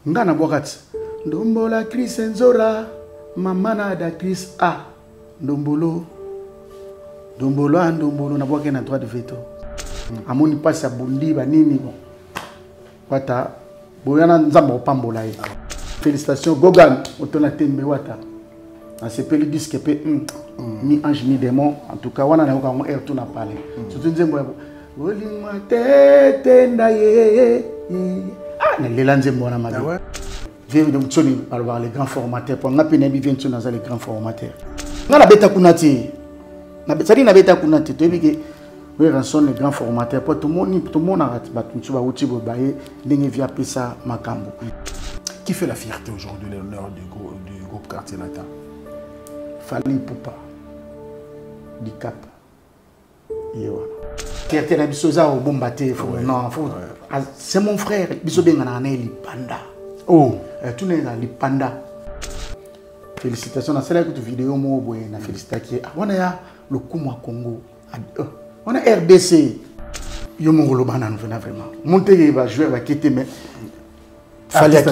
ngana bwakati ndombola Chris Nzora mamana da Chris A ndombolo na bwake na droit de veto amoni pasi ya bundi banini bon wata boyana nzamba opambola ye félicitations Gogan otona tembe wata na sepeli disque pe ni ange ni démon en tout cas wana na ko air tout na parler surtout nzembo Olima tete ndaye na lelanzembo wana mabe viens de mtsoni par les grands formateurs pour ngapena bi viens na les grands formateurs ngala beta kunati na betali na beta kunati to bike we ranson les grands formateurs pour tout le monde arrête battu ba uti bo baye ndenge via pesa makambo. Qui fait la fierté aujourd'hui, l'honneur du groupe Quartier Latin? Fali Poupa du Cap Yewa fierté na bisoza au bombate non c'est mon frère biso bengana na lipanda tout n'est dans lipanda. Félicitations na celle que vidéo mo boye na félicitations wana ya le Kumwa Congo wana RDC yo mo lobana vraiment monter va jouer va quitter mais fallait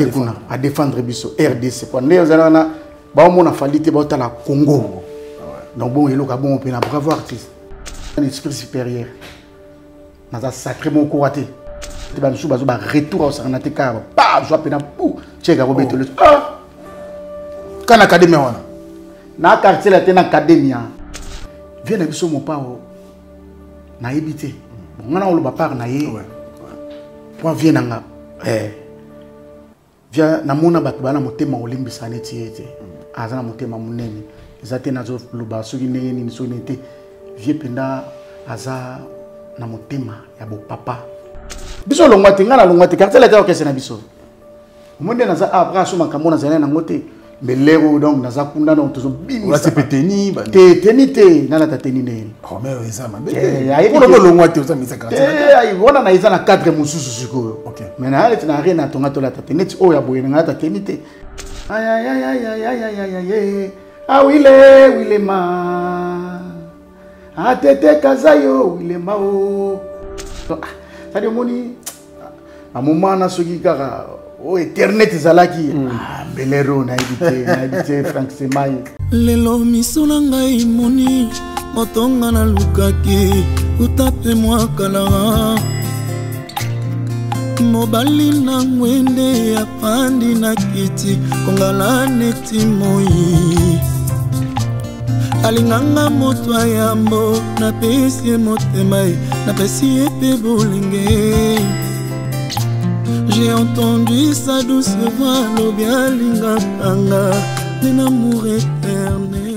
à défendre biso RDC pour les zalana ba mo na fallite ba ta la Congo donc bon elo ka bon pena bravo artiste un esprit supérieur na sacré mon couraté te ba nsu ba retour au sanate ka ba jo pena pou cheka robeto le kana académie wana na quartier la tena académie vient na biso mon pa na ebité bon ngana lo ba par na ye point vient nga via namona batu bana motema olimbisa neti ete azana motema munene ezate nazo luba soki ndenge nini so nete vie penda aza na motema ya bo papa biso longwati ngana longwati quartier la tayo kese na biso monde naza après so makamona zana na ngote melero donc naza kunda na tozo bimi la tepeteni tenite nana tateni ne oh mais eza mabete pour le longwati oza misa quartier ai wona na eza na 4 mususu siko okay mais na ale tina rien na tonga to la tateni o ya boyena ngata tenite ay ah wile ma atete kazayo wile ma o ça moni a moment na soki kaka o internet zalaki belero na ibite Frank Semai lelo misona ngai moni motonga na lukaki utape mwa kala mobali na mwende ya pandi na kiti kongala neti moi alinganga moto yambo na pesi motema na pesi epe bolinge. J'ai entendu sa douce voix, l'obialinga panga, d'un amour éternel.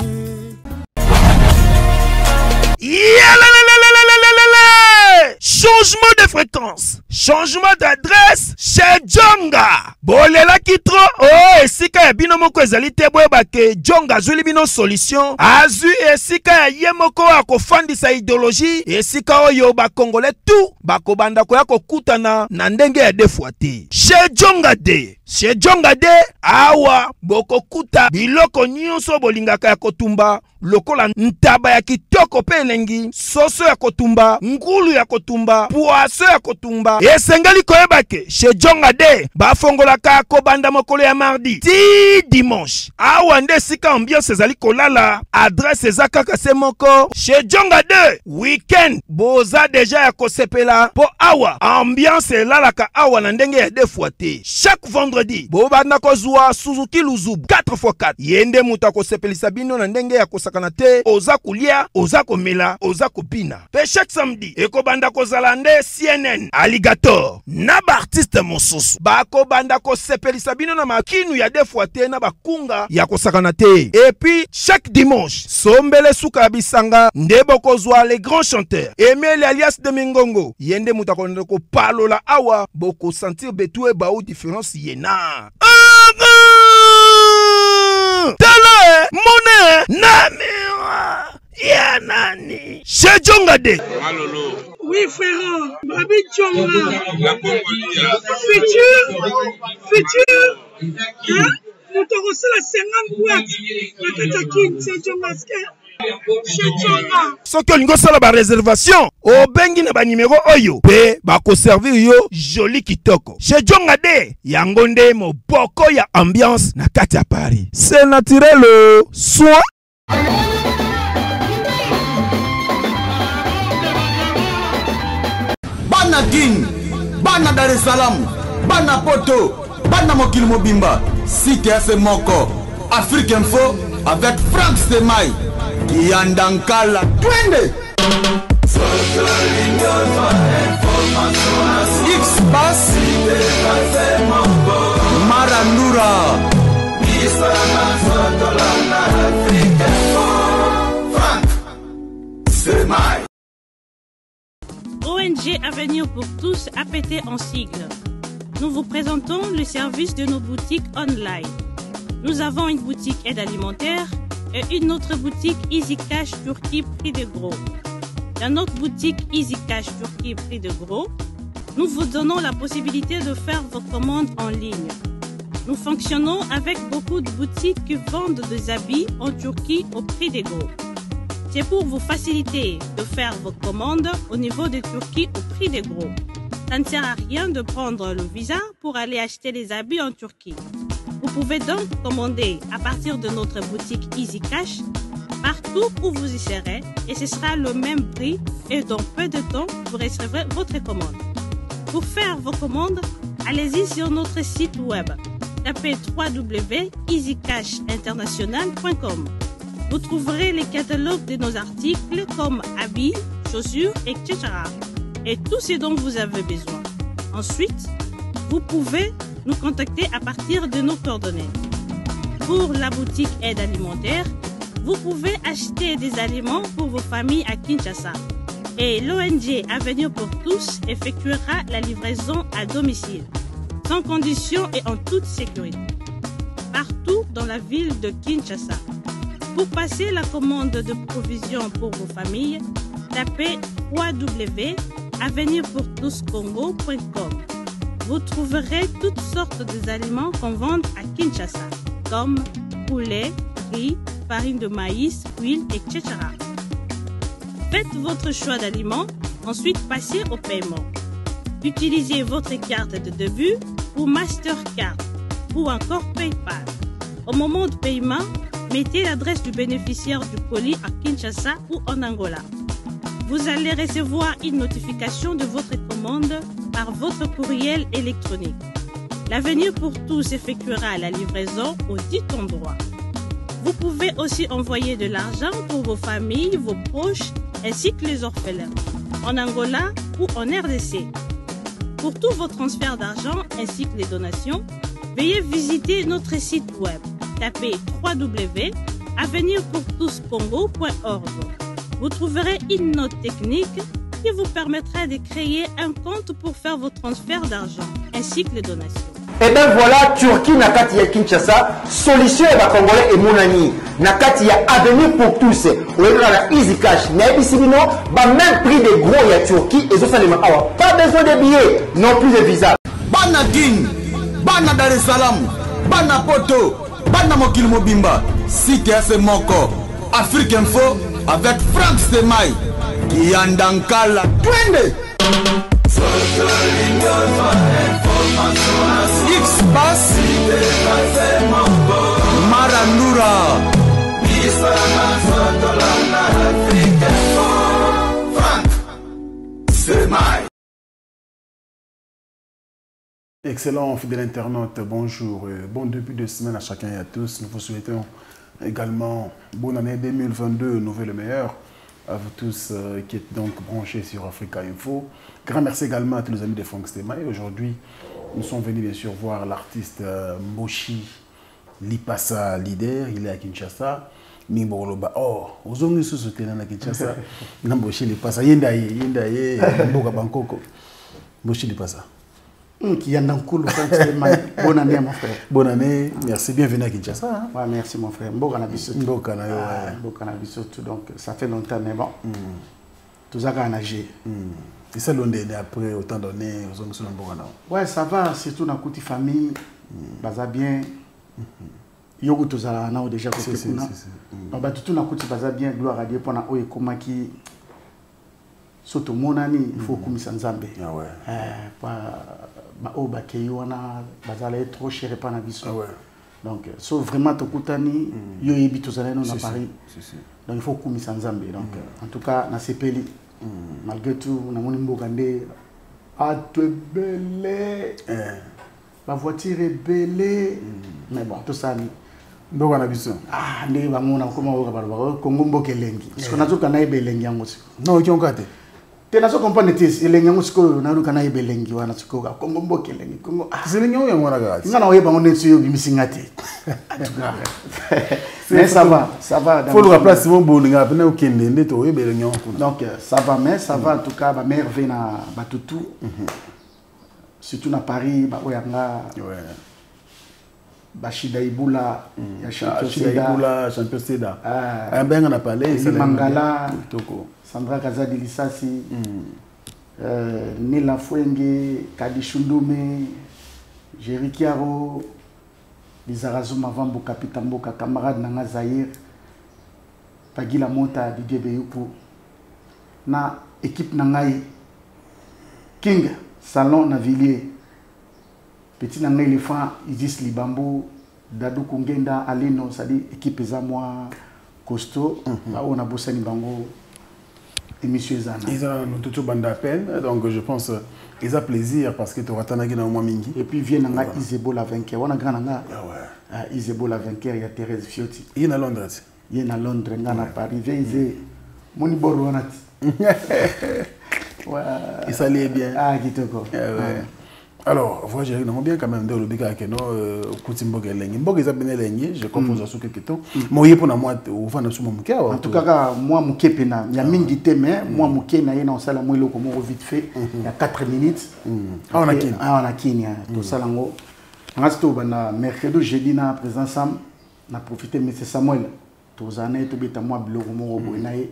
Changement de fréquence, changement d'adresse chez Djonga. Bolela kitro, oh, esika ya bino moko ezali te boyeba ke Djonga azuli bino solution. Azu esika ya ye moko akofandisa idéologie, esika oyo ba Congolais tout bakobanda koya kokutana na ndenge ya defwa te. Chez Djonga de, chez Djonga de, awa bokokuta biloko nyonso bolingaka ya kotumba. Lokola ntaba ya kitoko pe elengi, soso ya kotumba, ngulu ya kotumba, poaso ya kotumba. Esengeli koyeba ke chez Djonga de bafongolaka kobanda mokolo ya mardi ti dimanche. Awa nde sika ambiance ezali kolala, adresse eza kaka se moko. Chez Djonga de weekend boza deja ya kosepela po awa ambiance elalaka awa na ndenge ya defwa te. Chaque vendredi bobanda kozwa Suzuki Luzubu 4x4 yende muta kosepelisa bino na ndenge ya kanate oza kulia oza komela oza kopina pe chaque samedi ekobanda kozala nde CNN Alligator na ba artiste mosusu bako banda ko sepelisa bino na makinu ya defwa te na bakunga ya kosakana te. Et puis chaque dimanche sombele suka bisanga nde bokozwa les grands chanteurs Emile alias de Mingongo yende muta konde ko palola awa boko sentir betue ba ou différence yena tele mone namira ya nani chez Djonga de. Malolo. Oui frère, Babi Djonga. Futur. Hein? Nous t'aurons la 50 boîtes. La Katakin, c'est Djonga. Chez Djonga. Soki olingo sala ba réservation, obengi na ba numéro oyo pe ba ko servir yo joli kitoko. Chez Djonga de yango nde moboko ya ambiance na kati ya Paris. C'est naturel soit Bana King, Bana Dar es Salaam, Bana Poto, Bana Mokil Mobimba, CTF Moko, Afrique Info avec Frank Stemai, Yandankala, Twende. X-Bass, Marandura, Frank Stemai. ONG Avenir pour tous, APT en sigle. Nous vous présentons le service de nos boutiques online. Nous avons une boutique aide alimentaire et une autre boutique Easy Cash Turquie prix de gros. Dans notre boutique Easy Cash Turquie prix de gros, nous vous donnons la possibilité de faire vos commandes en ligne. Nous fonctionnons avec beaucoup de boutiques qui vendent des habits en Turquie au prix de gros. C'est pour vous faciliter de faire vos commandes au niveau de Turquie au prix des gros. Ça ne sert à rien de prendre le visa pour aller acheter les habits en Turquie. Vous pouvez donc commander à partir de notre boutique Easy Cash partout où vous y serez et ce sera le même prix et dans peu de temps vous recevrez votre commande. Pour faire vos commandes, allez-y sur notre site web. Tapez www.easycashinternational.com. Vous trouverez les catalogues de nos articles comme habits, chaussures, etc. Et tout ce dont vous avez besoin. Ensuite, vous pouvez nous contacter à partir de nos coordonnées. Pour la boutique aide alimentaire, vous pouvez acheter des aliments pour vos familles à Kinshasa. Et l'ONG Avenir pour tous effectuera la livraison à domicile, sans condition et en toute sécurité, partout dans la ville de Kinshasa. Pour passer la commande de provisions pour vos familles, tapez www.avenirpourtouscongo.com. Vous trouverez toutes sortes d'aliments qu'on vend à Kinshasa, comme poulet, riz, farine de maïs, huile, etc. Faites votre choix d'aliments, ensuite passez au paiement. Utilisez votre carte de début ou Mastercard ou encore PayPal. Au moment de paiement, mettez l'adresse du bénéficiaire du colis à Kinshasa ou en Angola. Vous allez recevoir une notification de votre commande par votre courriel électronique. L'Avenir pour tous effectuera la livraison au dit endroit. Vous pouvez aussi envoyer de l'argent pour vos familles, vos proches, ainsi que les orphelins, en Angola ou en RDC. Pour tous vos transferts d'argent ainsi que les donations, veuillez visiter notre site web. Tapez www.avenirpourtouscongo.org. Vous trouverez une note technique qui vous permettra de créer un compte pour faire vos transferts d'argent ainsi que les donations. Et bien voilà, Turquie nakati ya Kinshasa, solution ya Congolais et Mounani. Nakati ya Avenir pour tous. On est dans la Easy Cash. Naibisibino, même prix des gros ya Turquie et ça les awa. Pas besoin de billets, non plus de visa. Bana King, Bana Dar es Salaam, Bana Poto, Bana Mokil Mobimba, CTF Moko, Afrique Info avec Frank Stemai, Yandankala, Twende. X-Bass, Marandura, Frank Stemai. Excellent, fidèle internaute, bonjour. Bon début de semaine à chacun et à tous. Nous vous souhaitons également bonne année 2022, nouvelle meilleure à vous tous qui êtes donc branchés sur Africa Info. Grand merci également à tous les amis de Frank Stemai. Aujourd'hui, nous sommes venus bien sûr voir l'artiste Mboshi Lipasa Leader. Il est à Kinshasa. Mingboroloba. Oh, aux hommes nous soutenons à Kinshasa. Mboshi Lipasa. Yendaye, Mboka Bangkoko. Mboshi Lipasa. Qui a un cool bonne année mon frère. Bonne année, merci, bienvenue à Kinshasa. Ouais, merci mon frère. Mboka Nabiso. Mboka Nabiso, donc ça fait longtemps mais bon. Tout ça a nagé. Et ça l'on est après autant d'années aux hommes sur Mboka. Ouais, ça va, surtout dans la famille. Baza bien. Yoko tozala na déjà côté kuna. Donc ba tout na kuti baza bien gloire à Dieu pour na oye komaki soto monani il faut kumisa nzambe. Ah ouais. Pas ba o ba ke yona bazala trop cher pas na biso. Ah ouais. Donc so vraiment tokutani yo yebi tozala na Paris. Donc il faut kumisa nzambe. Donc en tout cas na sepeli malgré tout na moni mbokande a te belé. La voiture est belée. Mais bon tout ça donc on a vu ça. Ah, ne bamona koma o ka ba Congo mboke lengi. Parce qu'on a tout kana ibelengi yango siko. Non, qui on kate. Te na so comprendre tes elengi yango siko na ru kana ibelengi wana siko ka Congo mboke lengi. Congo. Ah, c'est lengi yango wana ga. Ngana oyeba ngone tsiyo bimisinga te. En tout cas. Mais ça va. Faut le place mon bolinga pena o kende nde to ibelengi yango. Donc ça va mais ça va en tout cas ba mère vient na batutu. Surtout na Paris ba oyanga. Ouais. Bashida Ibula, champion Seda. Un ben na palais, Mangala, Sandra Kazadi Lissasi, Nila Fuenge, Kadi Shundume, Jerry Kiaro, Lizarazuma Vambo Kapitamboka, camarade Nanga Zahir, Pagila Mota, Didier Beyupu, na équipe Nangai, King, Salon Navillier. Petit nanga éléphant, Isis Libambo, Dadou Kungenda, Alino, ça dit équipe za moi costaud. On a bossé ni bango émission Zana. Ils ont tout bande à peine, donc je pense ils ont plaisir parce que tu auras tanagi na moi mingi. Et puis vient nanga Isebo la vainqueur. On a grand nanga. Ah ouais. Isebo la vainqueur, il y a Thérèse Fiotti. Il est à Londres. Il est à Londres, il est à Paris. Il est Moni Boronat. Ouais. Il s'allait bien. Ah, qui te quoi. Alors, voilà, j'ai bien quand même de l'obéga que non, Koutimbo Gelengi. Mboga ils appellent Lengi, je compose à ce que toi. Moi, pour moi, au fond de ce moment. En tout cas, moi, mon kepena, il y a mingi témé, moi, mon kena, il y a un salam moi, comme vite fait, il y a 4 minutes. Ah, on a Kenya. Ah, on a Kenya. Tout ça, là, on a tout, mercredi, jeudi, na présent Sam, na profité, mais c'est Samuel. Tous années, tout bête à moi, bleu, mon boinaï.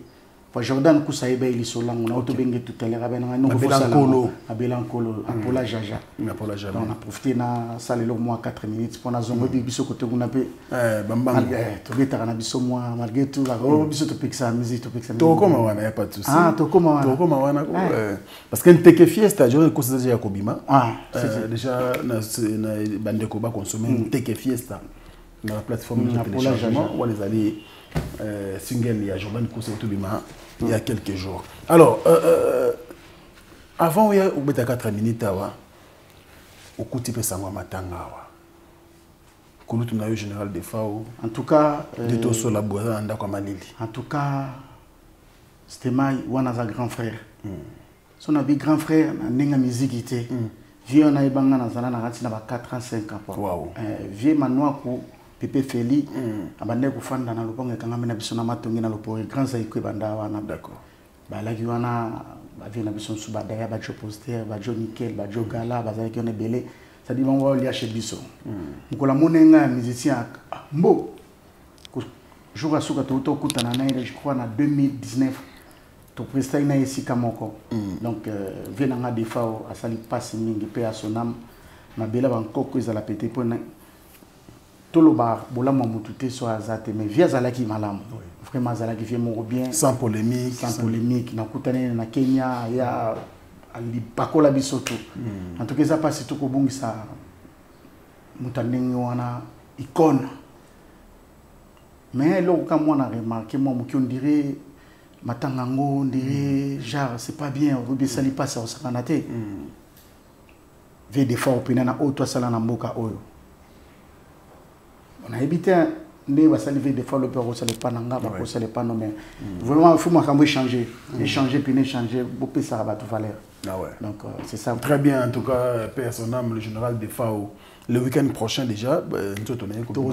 Jordan Koussaïbe il est sur l'angle, on a autobengé tout à l'heure, à Belancolo, à Pola Jaja. On a profité de ça, le mois 4 minutes, pour la zone de Bisso côté on a pu. Malgré tout, Bisso te pique sa musique, te pique sa musique. Toko Mawana, il n'y a pas de souci. Ah, Toko Mawana. Parce qu'il y a une teke fiesta, je considère déjà Kobima. Déjà, Bandekoba consomme une teke fiesta dans la plateforme de téléchargement où les alliés single, il y a Jordan Koussé Autobima. Il y a quelques jours. Alors, avant, il y a 4 minutes, au coup de Sangwa Matanga. Kouloutou na général de Fao. En tout cas, en tout cas, c'était Maï, Wanaza grand frère. Son ami grand frère, n'a musique était. Vieux on a eu banga na zana na 4 ans 5 ans. Vieux manoa ko Pepe Feli, abande kufanda na luponge kangame na biso na matongi na luponge grand zaikwe banda wana. D'accord. Ba la wana ba vient na biso suba daya ba jo poster, ba jo nickel, ba jo gala, ba zaiki on belé. Ça dit bon wa lia chez biso. Mukola monenga musicien mbo. Jour à suka to kutana na ile je crois na 2019. To presta ina ici kamoko. Donc vient nga defao asali passe mingi pe asonam na bela ba nkoko ezala pété pona. Toloba bolama mutute so azate mais via zalaki malamu vraiment zalaki vie moko bien sans polémique na kutane na Kenya ya ali pakola bisoto en tout cas ça passe tout ko bungisa mutandenge wana icône mais là quand moi on a remarqué moi qui on dirait matangango on dirait genre c'est pas bien rubi sali passe au sakanate ve des fois opinana o to sala na mboka oyo. On a évité de saliver des fois le peur ça les pas nanga ba ça les pas non mais vraiment il faut moi échanger puis échanger beaucoup ça va tout valeur. Ah ouais. Donc c'est ça. Très bien en tout cas père son âme le général de Fao le week-end prochain déjà nous tourner comme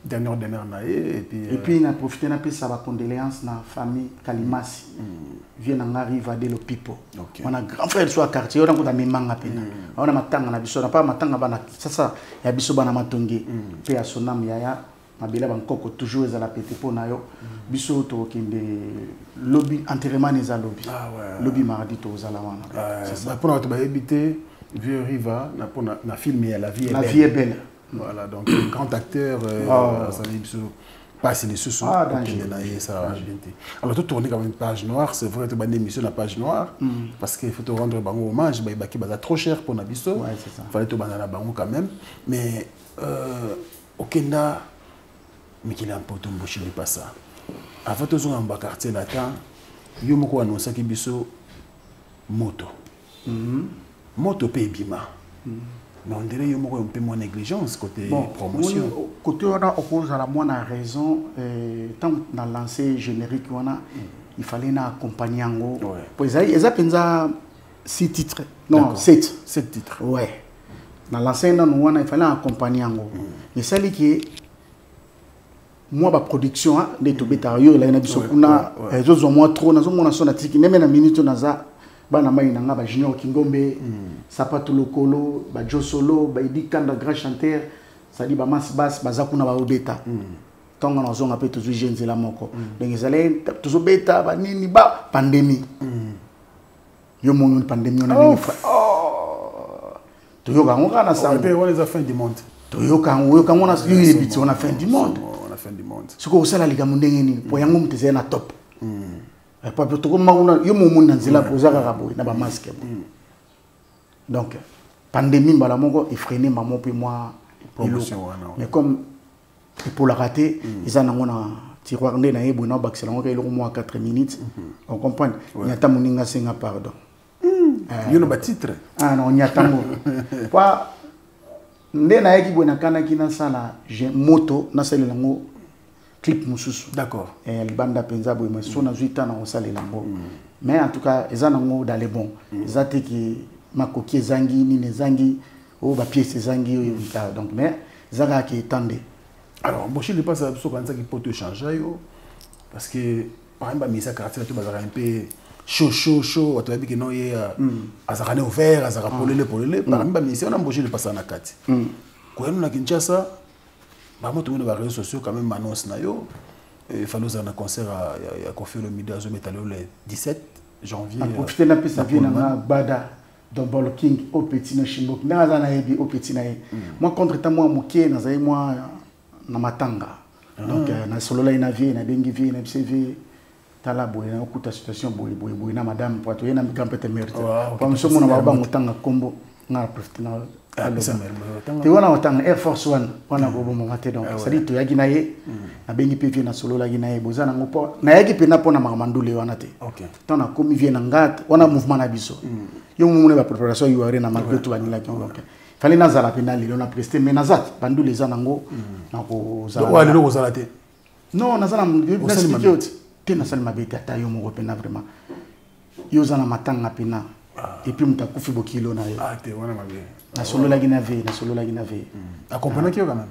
dernière demeure et puis on a profité na ça va condoléances na famille Kalimasi vient en arrive à le pipo on a grand frère soit quartier on a ko mimanga pena on a matanga na biso na pas matanga bana ça ya biso bana matongi pe ya sonam yaya mabela bankoko toujours za la pété po na yo biso to kinde lobby enterrement les lobby lobby mardi to za la wana c'est ça pour notre habiter vieux riva na filmer la vie est belle Voilà, donc grand acteur, ça veut dire passe les sous alors tout tourner comme une page noire, c'est vrai que tu as une émission la page noire parce qu'il faut te rendre hommage, qui est trop cher pour Nabiso. Ouais, c'est ça. Il fallait te banana bango quand même, mais au Kenya mais qu'il a un peu de bouche de pas ça. Avant de jouer en bas quartier latin, il y a beaucoup annoncé qu'il y a moto. Moto paye bima. Mais on dirait qu'il y a un peu moins de négligence côté promotion. Côté on a opposé à la moindre raison, tant dans lancé générique on a, il fallait accompagner en gros. Pour ça, ils ont 6 titres. Non, 7. 7 titres. Ouais. Dans l'ancien on a, il fallait accompagner en gros. Mais celle qui est moi la production de tout bêta yo là na biso kuna ezo moi trop na zo mona so na tiki même na minute na za bana mai na nga ba junior kingombe sapato lokolo ba jo solo ba idi kanda grand chanteur ça dit ba mas bass baza kuna ba obeta tonga na zo ngape toujours jeune la moko donc ezale toujours beta ba nini ba pandémie yo mo pandémie on a nini to yo kango kana sa on les a fin du monde to yo kango na yo ebiti on a fin du monde. Du monde. Ce que vous allez dire, pour y aller, c'est un top. Pas plutôt comme moi, yo mon monde dans la pose à rabo, na ba masque. Donc, pandémie, bah la mongo effréné maman puis moi. Mais comme pour la rater, ils en ont un tiroir né na ebo na baxela on kay moins 4 minutes. On comprend. Il y a ta moninga senga pardon. Yo no ba titre. Ah non, il y a tango. Pas ndé na yaki bona kana kina sala moto na sala lango clip mususu. D'accord. Et le banda penza boy mais sona zuita na osala lango. Mais en tout cas, ils en ont dans les bons. Ils ont qui makoki zangi ni ne zangi ou ba pièce zangi donc mais zaga qui tendé. Alors, moi je ne sais pas ça quand ça qui peut te changer parce que par exemple mise à quartier tu vas un peu chaud tu vas dire que non il azarane ouvert azara polele par exemple mise on a embauché le passé na kati quand on a Kinshasa bah moi tout le monde va réseaux sociaux quand même annonce na yo il fallait faire un concert à Kofi Olomide à Zometalo le 17 janvier profiter na pesa vie na bada Double King au petit na Shimbok na za na yebi au petit na moi contre ta moi moké na za moi na matanga donc na solo la ina vie na bengi vie na CV tala boye na okuta situation boye na madame pour to yena mikampete mérite pour monsieur mona ba mutanga kombo na profite na te wana otanga Air Force One wana go bomo mate donc ça dit to yaki na ye na bengi pe vie na solo la gina ye bozana ngopo na yaki pe na pona makamandule wana te OK tant na komi vie na ngat wana mouvement na biso yo mumune ba préparation yo are na malgré tout vanila donc fallait nazala penali on a presté mais nazat bandu les anango na ko zala wa lelo ko zala te non nazala m'expliquer te na salma beta ta yo mo pena vraiment yo zana matanga pena et puis muta kufi bokilo na yo te wana mabe na solo la ginave accompagner qui quand même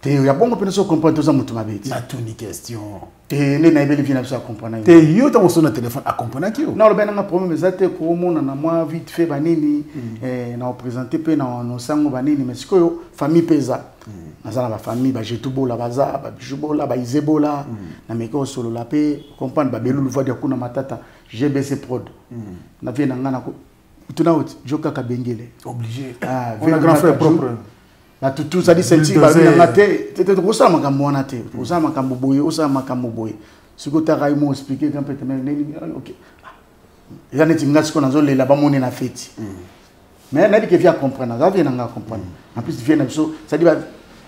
te ya bongo pena so comprendre to za mutu mabeti na tout ni question te ne na ibeli vina so comprendre te yo ta so na téléphone accompagner qui non le ben na problème zate ko mona na moi vite fait banini na présenter pe na no sango banini mais sikoyo famille pesa nazala ba famille ba jetubola baza ba bijubola ba izebola na meko solo la pe comprendre ba belulu voix de kuna matata GBC prod na vie na ngana ko tuna out joka ka bengele obligé on a grand frère propre la tout ça dit c'est ba na ngate tete ko sa makambo wana te ko sa makambo boye o sa makambo boye siko ta ra mo expliquer quand peut neni OK ya neti ngasi ko na zo lela ba moni na feti mais na dit que vient comprendre ça vient na comprendre en plus vient na so ça dit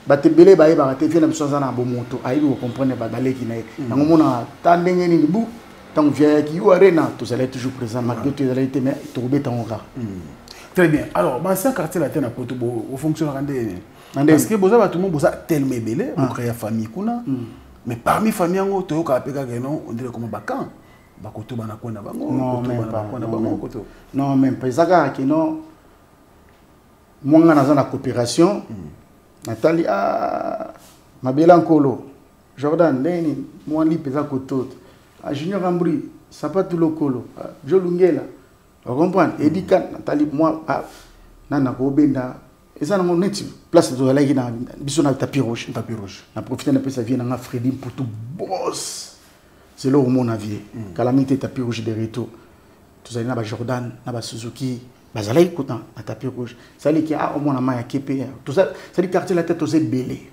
ba te belé ba ba te vient na so za na bo moto ayi ko comprendre ba baleki na na ngomona ta ndenge ni bu tant vient qui ou arena tout ça est toujours présent malgré tout ça été mais to beta on ra très bien alors ba ça quartier la tena poto au fonctionnaire parce que boza ba tout le monde boza tellement belé on créer famille kuna mais parmi famille ngo to ka peka que non on dirait comme bakan ba koto bana kona bango non même pas ça que non moi na za coopération Nathalie mabela nkolo Jordan Leni moi li pesa koto Junior Ambri sapato lokolo Jolungela vous comprenez Edika Nathalie moi nana ko benda eza na neti place de la gina biso na tapis rouge na profiter na pesa vie na Freddy pour tout boss c'est là où mon avis calamité tapis rouge de retour tout ça na ba Jordan na ba Suzuki bazalaki kuta na tapis rouge ça dit que au moins na kepe tout ça ça dit quartier la tête aux belé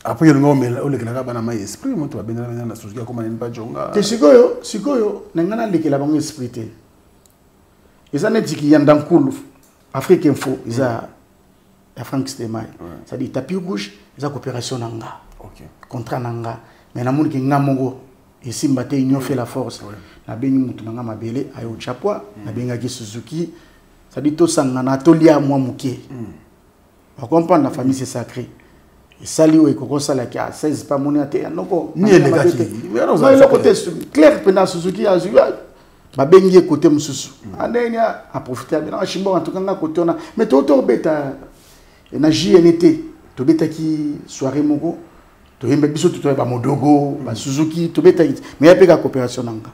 après il ngombe olekela bana ma esprit moto ba bendela na suzuki comme na pas jonga te sikoyo nangana lekela bango esprit te eza netiki yanda nkulu Afrique Info eza ya Frank Stemai ça dit tapis rouge eza coopération nanga OK contrat nanga mais na moni ki ngamongo esimba te union fait la force na bengi mutu nanga mabele ayo chapwa na benga ki Suzuki ça dit to sangana to lia moi muke on comprend la famille c'est sacré et sali o ekoko sala ki a 16 pas moni ate noko ni elegaki le côté clair pendant Suzuki a joué ba bengi côté mususu anenya a profiter bien chimbo en tout cas côté on mais to beta na JNT to beta ki soirée moko to yemba biso to ba modogo ba Suzuki to beta mais ya peka coopération nanga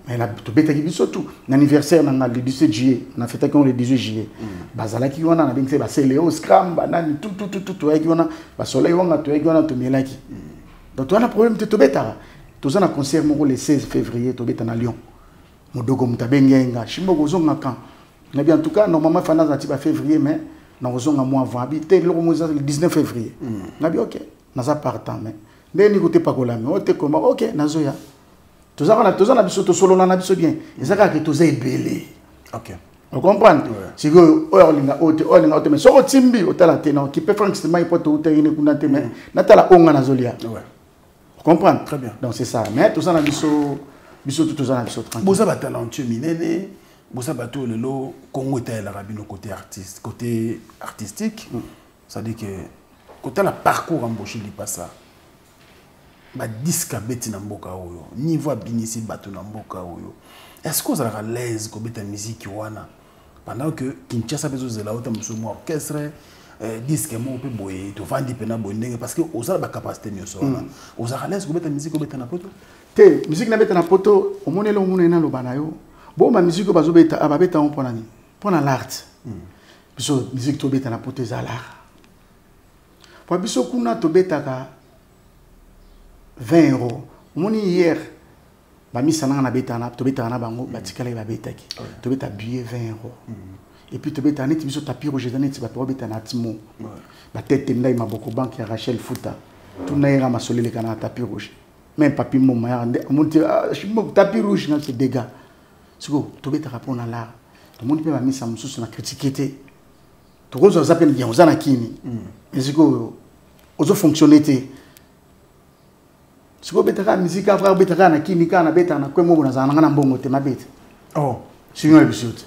mais la to beta ki biso tout l'anniversaire nanga le 17 juillet na fête quand le 18 juillet bazala ki wana na bengse ba Léo Scram ba nani tout to ya ki wana ba soleil wanga to ya ki wana to melaki donc on a problème to beta to za na concert moko le 16 février to beta na Lyon modogo mutabengenga shimbo kozonga kan na bien en tout cas normalement fana za ti ba février mais na kozonga mois avant habité le 19 février na bien OK naza partant mais ndeni côté pakola mais ote comment OK nazoya tozana biso to solo na biso bien ezaka ke toza ebele OK on comprend si go olinga ote mais soko timbi otala te na ki pe Frank Stemai poto utengine kuna te mais natala onga nazolia on comprend très bien donc c'est ça mais tozana biso tozana biso tranquille boza ba talentueux minene boza bato lelo Congo était la rabino côté artiste côté artistique ça dit que côté la parcours embauché li pas ça ba disque beti na mboka oyo niveau binisi bato na mboka oyo est-ce que vous avez à l'aise ko beta musique wana pendant que Kinshasa bezo zela ota musumo orchestre disque mo pe boye to vandi pena bonenge parce que osala ba capacité nyoso wana osala à l'aise ko beta musique ko beta na poto te musique na beta na poto omonelo omona na lobana yo bon ma musique bazo beta ababeta on pona ni pona l'art biso musique to beta na poto za l'art pour biso kuna to beta ka 20 €. Moni hier ba misana na beta na to beta na bango batikala ba beta ki to beta billet 20 €. Et puis to beta net biso tapis rouge net ba to beta na timo ba tête ndai maboko banque ya Rachel Futa tout na ira masolele kana tapis rouge même papi moma ya monte tapis rouge na se dégâts siko to beta rapon na la to moni pe ba misa mususu na critiquer to gozo zapen bien ozana kini siko ozo fonctionner te siko beta ka musique après beta ka na kini kana beta na kwemo bona zana na mbongo te mabeta oh sinon ebisote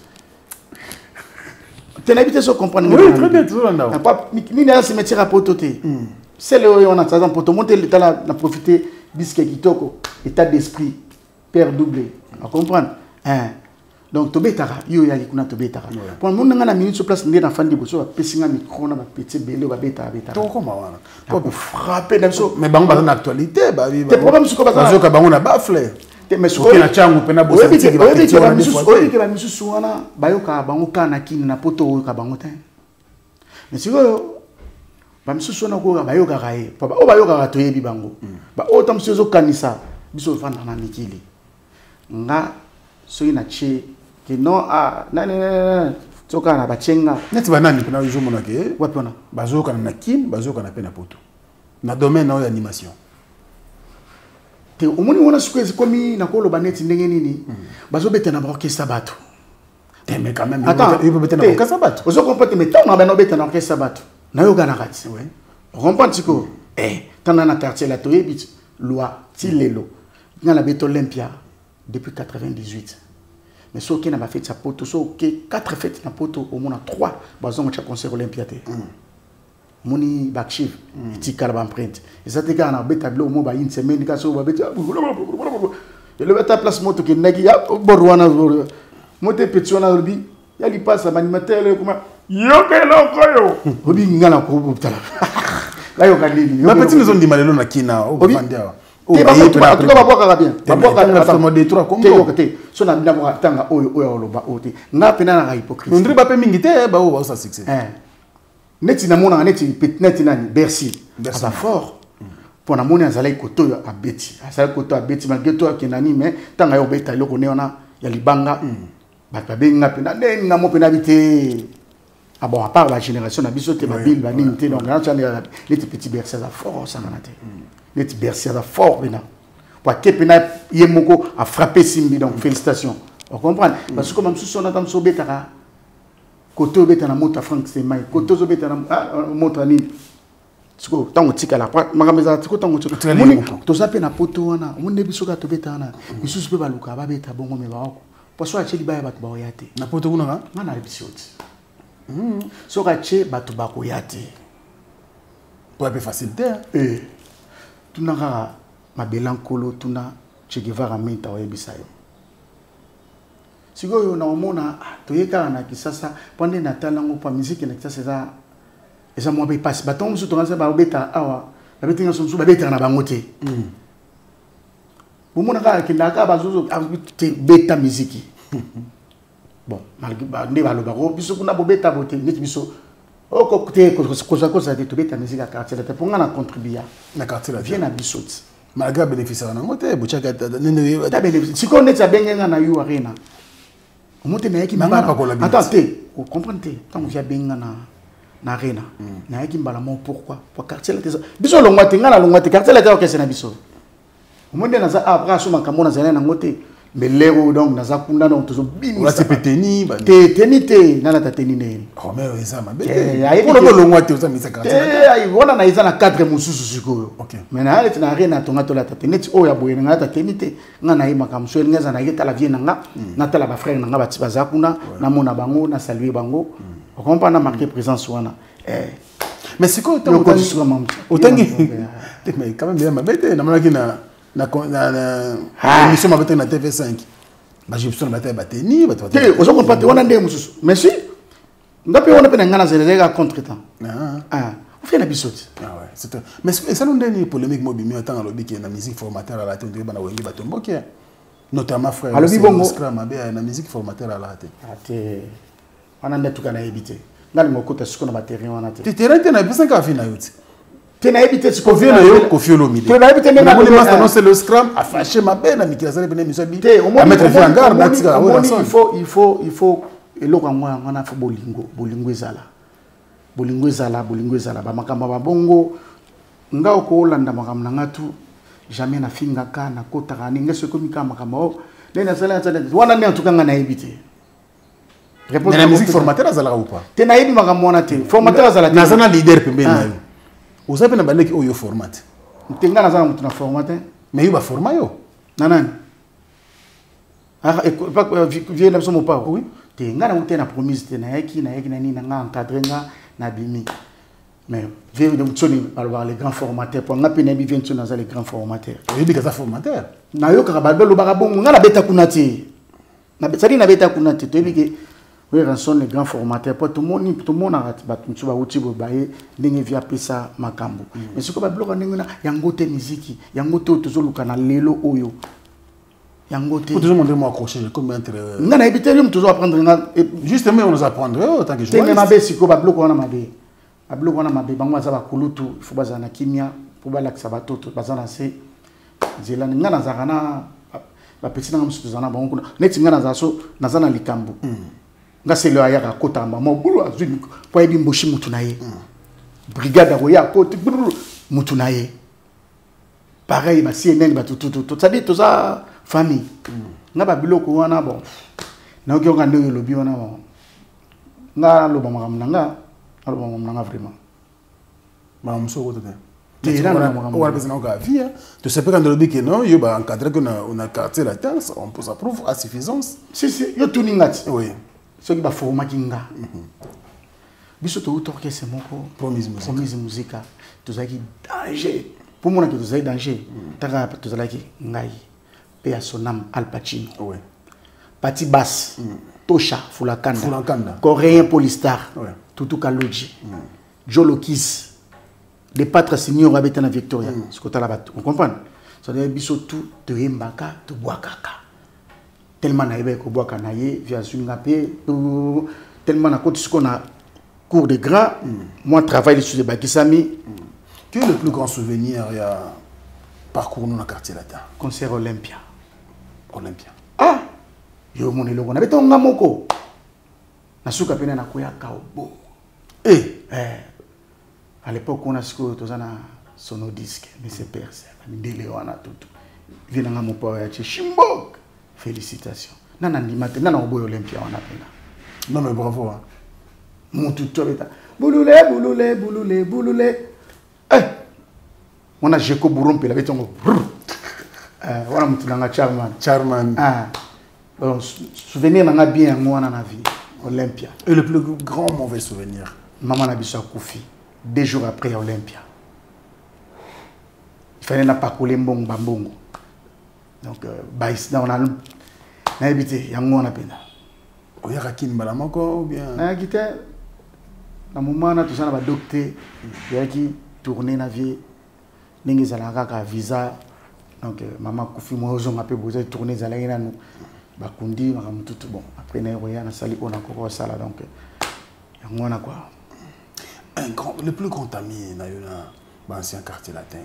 tu n'habites pas comprendre. Oui, très bien, toujours là. Ni n'a se mettre à pototer. C'est le on a ça pour te monter l'état là, na profiter bisque kitoko, état d'esprit père doublé. À comprendre. Donc to betara, yo ya likuna to betara. Pour mon nga na minute sur place ndé na fandi boso pesinga micro na ba petit belé ba betara. To koma wana. Pour frapper dans so mais bango na actualité ba bi. Te problème sur ba zo ka bango na bafle. Mais ce que la changu pena bosa tiki ba petit wana des fois. Oui, que ba misusu wana ba yo ka bango kana kini na poto ka bango te. Mais si yo ba misusu na ko ba yo ka kae. Ba o ba yo ka to yebi bango. Ba o tam so zo kanisa biso vanda na mikili. Nga so ina che que non a na toka na bachenga. Neti ba nani pena yo mona ke. Wapi wana? Bazo kana na kin, bazo kana pena poto. Na domaine na animation. Te omoni wona squeeze komi na kolo baneti ndenge nini bazo beta na orchestre bato te mais quand même il peut beta na orchestre bato ozo comprendre mais tant na bana beta na orchestre bato na yo gana kati oui comprendre tiko tana na quartier la toyebi loi tilelo na la beto Olympia depuis 98 mais so ki na ba fête sa poto so ki 4 fêtes na poto au moins 3 bazo mo cha concert Olympia te moni bakchiv itikala ba empreinte ezate kana beta blo mo ba une semaine ka so ba beta le beta place moto ki nagi ya borwana moto petiona bi ya li passe ba animateur kuma yoke lokoyo obi ngala ko butala la yo kanini ma petit nous on dit malelo na kina o bandia o ba to ba boka bien ba boka na famo de 3 comme te so na bina mo tanga oyo oloba oti nga pena na hypocrite ndri ba pe mingi te ba o ba sa succès neti na mona neti neti nani Bercy ça fort pour na mona azalai koto a beti azalai koto a beti malgré toi kenani mais tanga yo beta loko ne ona ya libanga bato babenga mpe nandenga mo mpe nabite ah bon à part la génération na biso te babile banini te donc les petits bercers à fort sangana te les petits bercers à fort bena pour que pena yemoko a frappé Simbi donc félicitations on comprend parce que comme sous on attend so betaka koto betana mota Frank Semai koto zo betana mota nini siko tango tika la makameza tiko tango tika moni to sape na poto wana monde biso ka to betana biso pe baluka ba beta bongo me ba ko poso acheli ba ya bato ba oyate na poto kuna ngana bisoti soka che bato bako yate pour être facilité tunaka mabelankolo tuna Che Guevara menta oyebisa yo sikoyo na omona toyeka na kisasa pande na talango pa musique na kisasa eza mwa be passe baton musu tonga ba beta awa ba betinga sunsu ba beta na bango te omona ka kinaka bazuzo te beta musique bon malgré ne ba lo ba ko biso kuna bo beta bote neti biso oko te koza te to beta musique à quartier te ponga na contribuer na quartier la vient na bisoti malgré bénéficiaire na ngote bochaka nene ta bénéfice siko neti abenga na yu arena omote na yaki mama attends te o comprendre te tant que benga na arena na yaki mbala mo pourquoi pour quartier la te biso longwa te ngana longwa te quartier la te okese na biso omonde na za abra so makamona za na ngote melero donc na za kunda donc tozo bimi la tepeteni ba te na la tateni ne oh mais eza mabete pour le longwa te oza misa quartier ay wona na iza na cadre mususu sikoyo mais na ale na arena tonga to la tateni ti oya boye na tateni te ngana yi makamso ngeza na yeta la vie nanga na tala ba frère nanga bati bazakuna na mona bango na saluer bango on comprend na marquer présence wana mais c'est quoi autant mais quand même bien mabete na mona kina na émission mabete na TV5 ba j'ai besoin de bateni ba te ozo ko pate wana ndé mususu mais si ngape wana pe na ngana zeleka contre temps on fait la bisoti ouais c'est mais ça non ndeni polémique mobimi autant lobi qui na musique formateur à la tête ba na wengi ba tomboki notamment frère alobi bongo scram abe na musique formateur à la tête ate wana ndetuka na ebité ngali mokota siko na bateri wana te terrain te na pesa ka fina yuti te na ebité siko confie na yo confie lo mili te na ebité na moni master non c'est le scrum a fâché ma belle na mikila sale bene misobi a mettre fi en garde na tika il faut eloko ngwa ngana fo bolingo ezala ba makamba ba bongo ngao ko landa makamba ngatu jamais na finga ka na kota ni ngeso ko mika makamba o nena sala wana ne antukanga na ebité réponse la musique formateur azala ou pas te na yebi makamba wana te formateur azala na zana leader pembeni na yo ozape na baleki oyo format tenga na zana mutu na formateur mais yo ba format yo nanani vieux na somo pa oui te ngana mutu na promise te na yaki na nini na encadrer na bimi mais vieux de mutsoni alors les grands formateurs pour ngapi na bi vient na les grands formateurs oui bi kaza formateur na yo ka balbelo bakabongo ngana beta kunati na betali na beta kunati to bike oui ranson les grands formateurs pour tout le monde arrête battu tu vas uti bobaye ndenge via pesa makambo mais ce que ba bloka ndenge na yangote musique yangote tozoluka na lelo oyo yangote pour toujours montrer moi accroché comme entre ngana ebitelium toujours apprendre justement on nous apprendre autant que je vois mabe siko ba bloka wana mabe ba bloka wana mabe bango za ba kulutu il faut bazana kimia pour ba laksa batoto bazana se zela ngana zakana ba petit na msutu zana bango kuna neti ngana zaso nazana likambo nga selo ayaka kota mama bulu azuni po ebi mboshi mutu na ye brigade ko ya ko mutu na ye pareil ba CNN ba tout ça dit tout ça famille nga ba biloko wana bon na oki nga ndo lobi wana bon nga lo ba makamnanga vraiment ma mso ko te on va besoin de vie tu sais pas quand le dit que non yo ba encadrer que on a quartier la terre on peut approuve à suffisance si yo tout ningati oui ce qui va former kinga biso to orchestre moko promise musique tozaki danger pour moi que tozaki danger taka tozalaki ngai pe ya sonam Al Pacino oui partie basse Tosha Fulakanda coréen Polystar oui Tutu Kaloji Jolo Kiss les pâtres seniors habitent na Victoria ce côté là on comprend ça veut dire biso tout te yembaka to boakaka tellement na yebe ko boaka na ye via Zungapé tellement na côté ce qu'on a cours de gras moi travaille sur les Bakisami quel est le plus grand souvenir il y a parcours dans le quartier latin concert Olympia yo moni loko na beto nga moko na suka pena na koya kaobo à l'époque on a ce que tozana sonodisque mais c'est perse ndele wana tutu vina nga mopa ya Chimbok félicitations nana ndimate nana oboyo Olympia wana pena non mais bravo hein. Mon tuto beta boulule on a Jeko Bourompe la betongo voilà mutulanga charman bon souvenir na bien ngwana na vie Olympia et le plus grand mauvais souvenir maman na biso Koufi 2 jours après Olympia il fallait na pas coller mbongo donc baïs dans on a na habité yango na pena oyaka kin balamako ou bien na gité na moment na tout ça na ba docteur yaki tourner na vie ningi zalaka ka visa donc maman Koufi mozo ngape boza tourner zalaki na nous bakundi makamututu bon après na roya na sali on encore ça là donc yango na quoi le plus grand ami na yona ancien quartier latin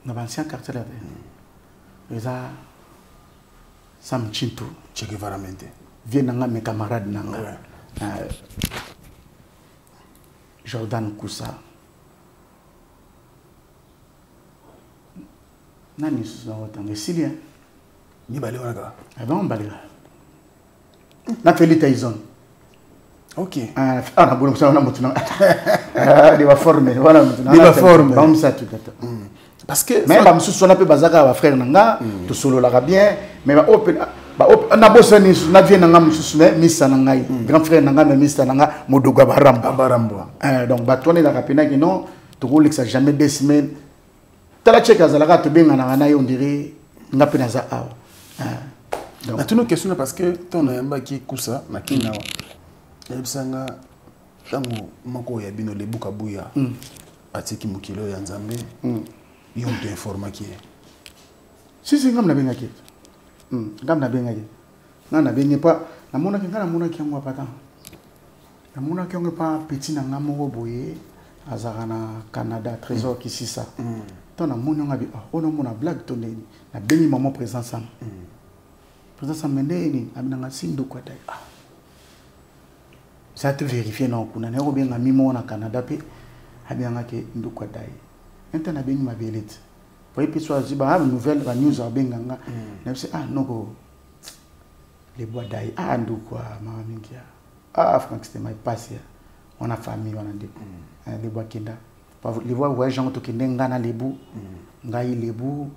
na ancien quartier latin eza Sam Chinto Che Guevara mente vient nanga mes camarades nanga Jordan Koussa nani sous otanga Silien ni balé wana on balé na Feli Tyson ok na boulot ça on a mutuna de va former voilà mutuna de va former comme ça tout à parce que même ba mususu na pe bazaka ba frère nanga to solo la bien mais ba open na bosani na vie nanga mususu misa nanga grand frère nanga mais misa nanga modoga barambo donc ba tourner la rapena qui non to roule ça jamais 2 semaines tala cheka zalaka to benga na yo on dirait nga pena za donc na tuno question parce que ton yamba ki kusa na kinawa ebsanga tango moko ya bino lebuka buya atiki mukilo ya nzambe yo te informa ki si ngam na benga ki ngam na benga ki na benga pa na mona ki ngana mona ki ngwa pata na mona ki ngwa pa petit na ngamo boye azaka na Canada trésor ki sisa ton na mona ngabi on mona blague tonné na bengi maman présence mendeni abina ngasindo kwa dai ça te vérifier non kuna na ko benga mimo na Canada pe abina ke ndukwa dai enta na bengi mabelete pour y soit ziba nouvelle la news benga nga na se noko les bois dai ndukwa mama mingia frank c'était my passe on a famille on a des les bois kenda les voix voyage en to kenda ngana lebu ngai lebu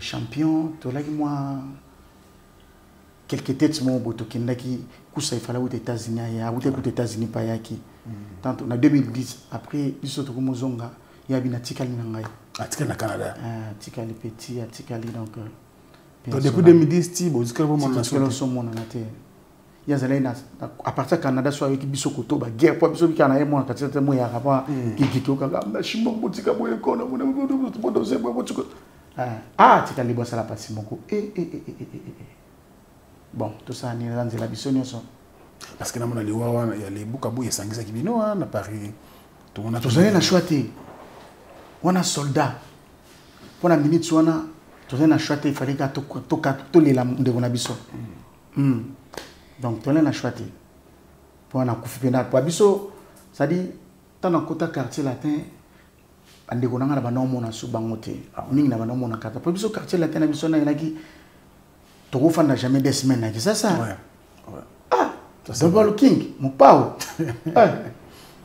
champion to laki moi quelques têtes mon boto kindaki kusa ifala aux États-Unis ya aux États-Unis pa yaki tant en 2010 après biso to komozonga ya bina tikali na ngai atikali na Canada tikali petit atikali donc depuis 2010 ti bo zikala bo mona so mona na te ya zalena à partir Canada so avec biso koto ba guerre po biso bikana e mona katete mo ya kapa kikiko kaka na shimbo botika boye kona mona bodo se bo tuko tikali bo sala pasi moko bon tout ça ni dans la bisonio so parce que na mona liwa wana ya lebuka boye sangisa kibino na Paris to on a tous na choité wana soldat pour la minute wana tous na choité il fallait to les la de na biso donc tous na choité pour na kufipena pour biso ça dit tant na kota quartier latin ande ko na ba no mona su bangote ningi na ba no mona kata pour biso quartier latin na biso na inaki to fanda jamais 2 semaines c'est ça c'est le king mon pao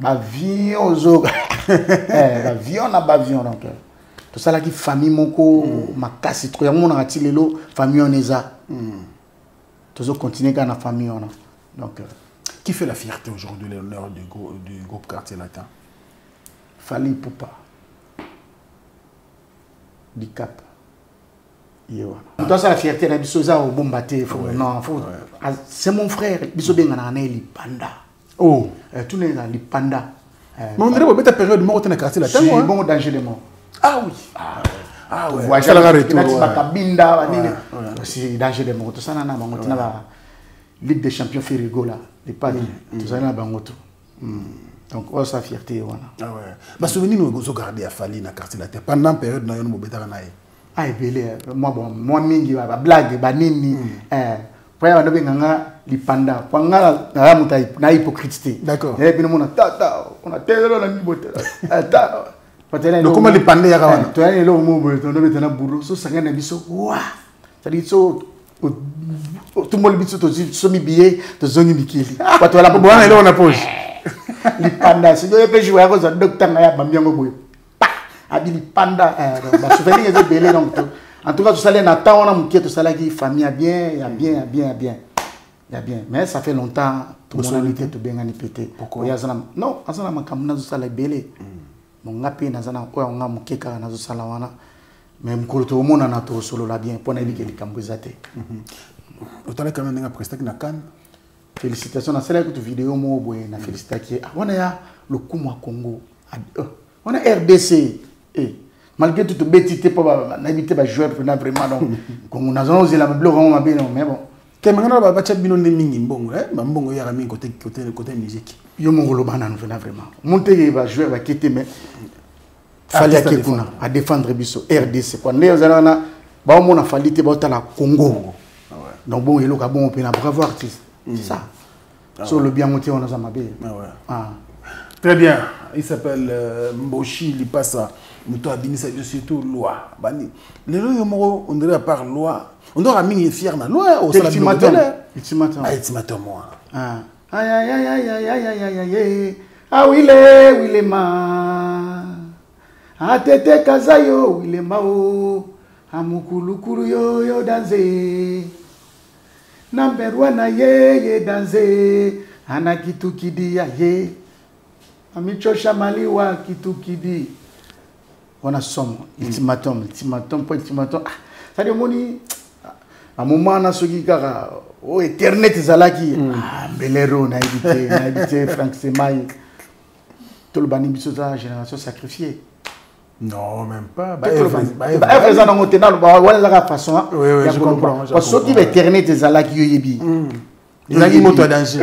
avion zo avion na avion donc tout ça là qui famille moko makasi trop yango na tilelo famille oneza toujours continuer quand la famille on a donc qui fait la fierté aujourd'hui l'honneur du groupe quartier latin Fali Poupa du Cap toi ça la fierté la bisoza au bombaté non faut c'est mon frère biso benga na lipanda tout les lipanda mais on dirait que ta période mort dans quartier latin c'est bon danger de mort oui ouais ça la retour kabinda c'est danger de mort tout ça na bango tina ba Ligue des champions Ferigo là les pas tout ça na bango tout donc sa fierté voilà bah souvenir nous go garder à Fali na quartier latin pendant période na yo mo betaka na ah ebele moi mingi ba blague ba nini pour ya ndobe nganga lipanda kwa ngala mutai na hypocrite. D'accord. Et puis on a on a tellement la nibote donc comment lipanda ya kawana to ya lo mo bo to ndobe tena buru so sanga na biso wa ça dit so tout le monde biso to so mi billet to zongi mikili kwa to la bwana ile on pose lipanda si yo pe jouer ko za docteur na ya bambiango boy abi lipanda ba souvenir de belé donc en tout cas tout ça les nata on a mukie tout ça là qui famille a bien mais ça fait longtemps tout le monde était tout bien ni pété pourquoi ya zana non azana makamuna tout ça la belé mon ngapi na zana ko nga mukie ka na tout ça la wana mais mkolo to mona na to solo la bien pona ibike likambuzate otala quand même nga presque na kan félicitations na celle que vidéo mo boy na féliciter on a le Kumwa Congo on a RDC malgré toute bêtité pas n'habiter ba joueur vraiment donc comme nous avons la bloc vraiment bien mais bon que maintenant ba chat bino ne mingi mbongo mbongo ya rami côté musique yo mongolo bana vraiment monter ba joueur ba quitter mais fallait que kuna à défendre biso RDC quoi né ozana ba on a fallu te ba la Congo donc bon il a bon on peut la bravo artiste c'est ça sur le bien monté on a zamabé très bien il s'appelle Mboshi Lipasa muto abinisa surtout loi bani lelo yo moko on dirait à part loi on doit ramener fier na loi au ultimatum moi ah wile ma atete kazayo wile mao amukulukuru yo danze namberwa na ye danze ana kitu kidi ya ye amichosha maliwa kitu kidi on a somme ultimatum pour ultimatum ça dit moni à moment na soki kaka o internet zalaki belero na éviter Frank Semai tout le bani biso za génération sacrifiée non même pas ça dans hôtel wala la façon oui je comprends parce que qui internet zalaki yo yebi il y a moto danger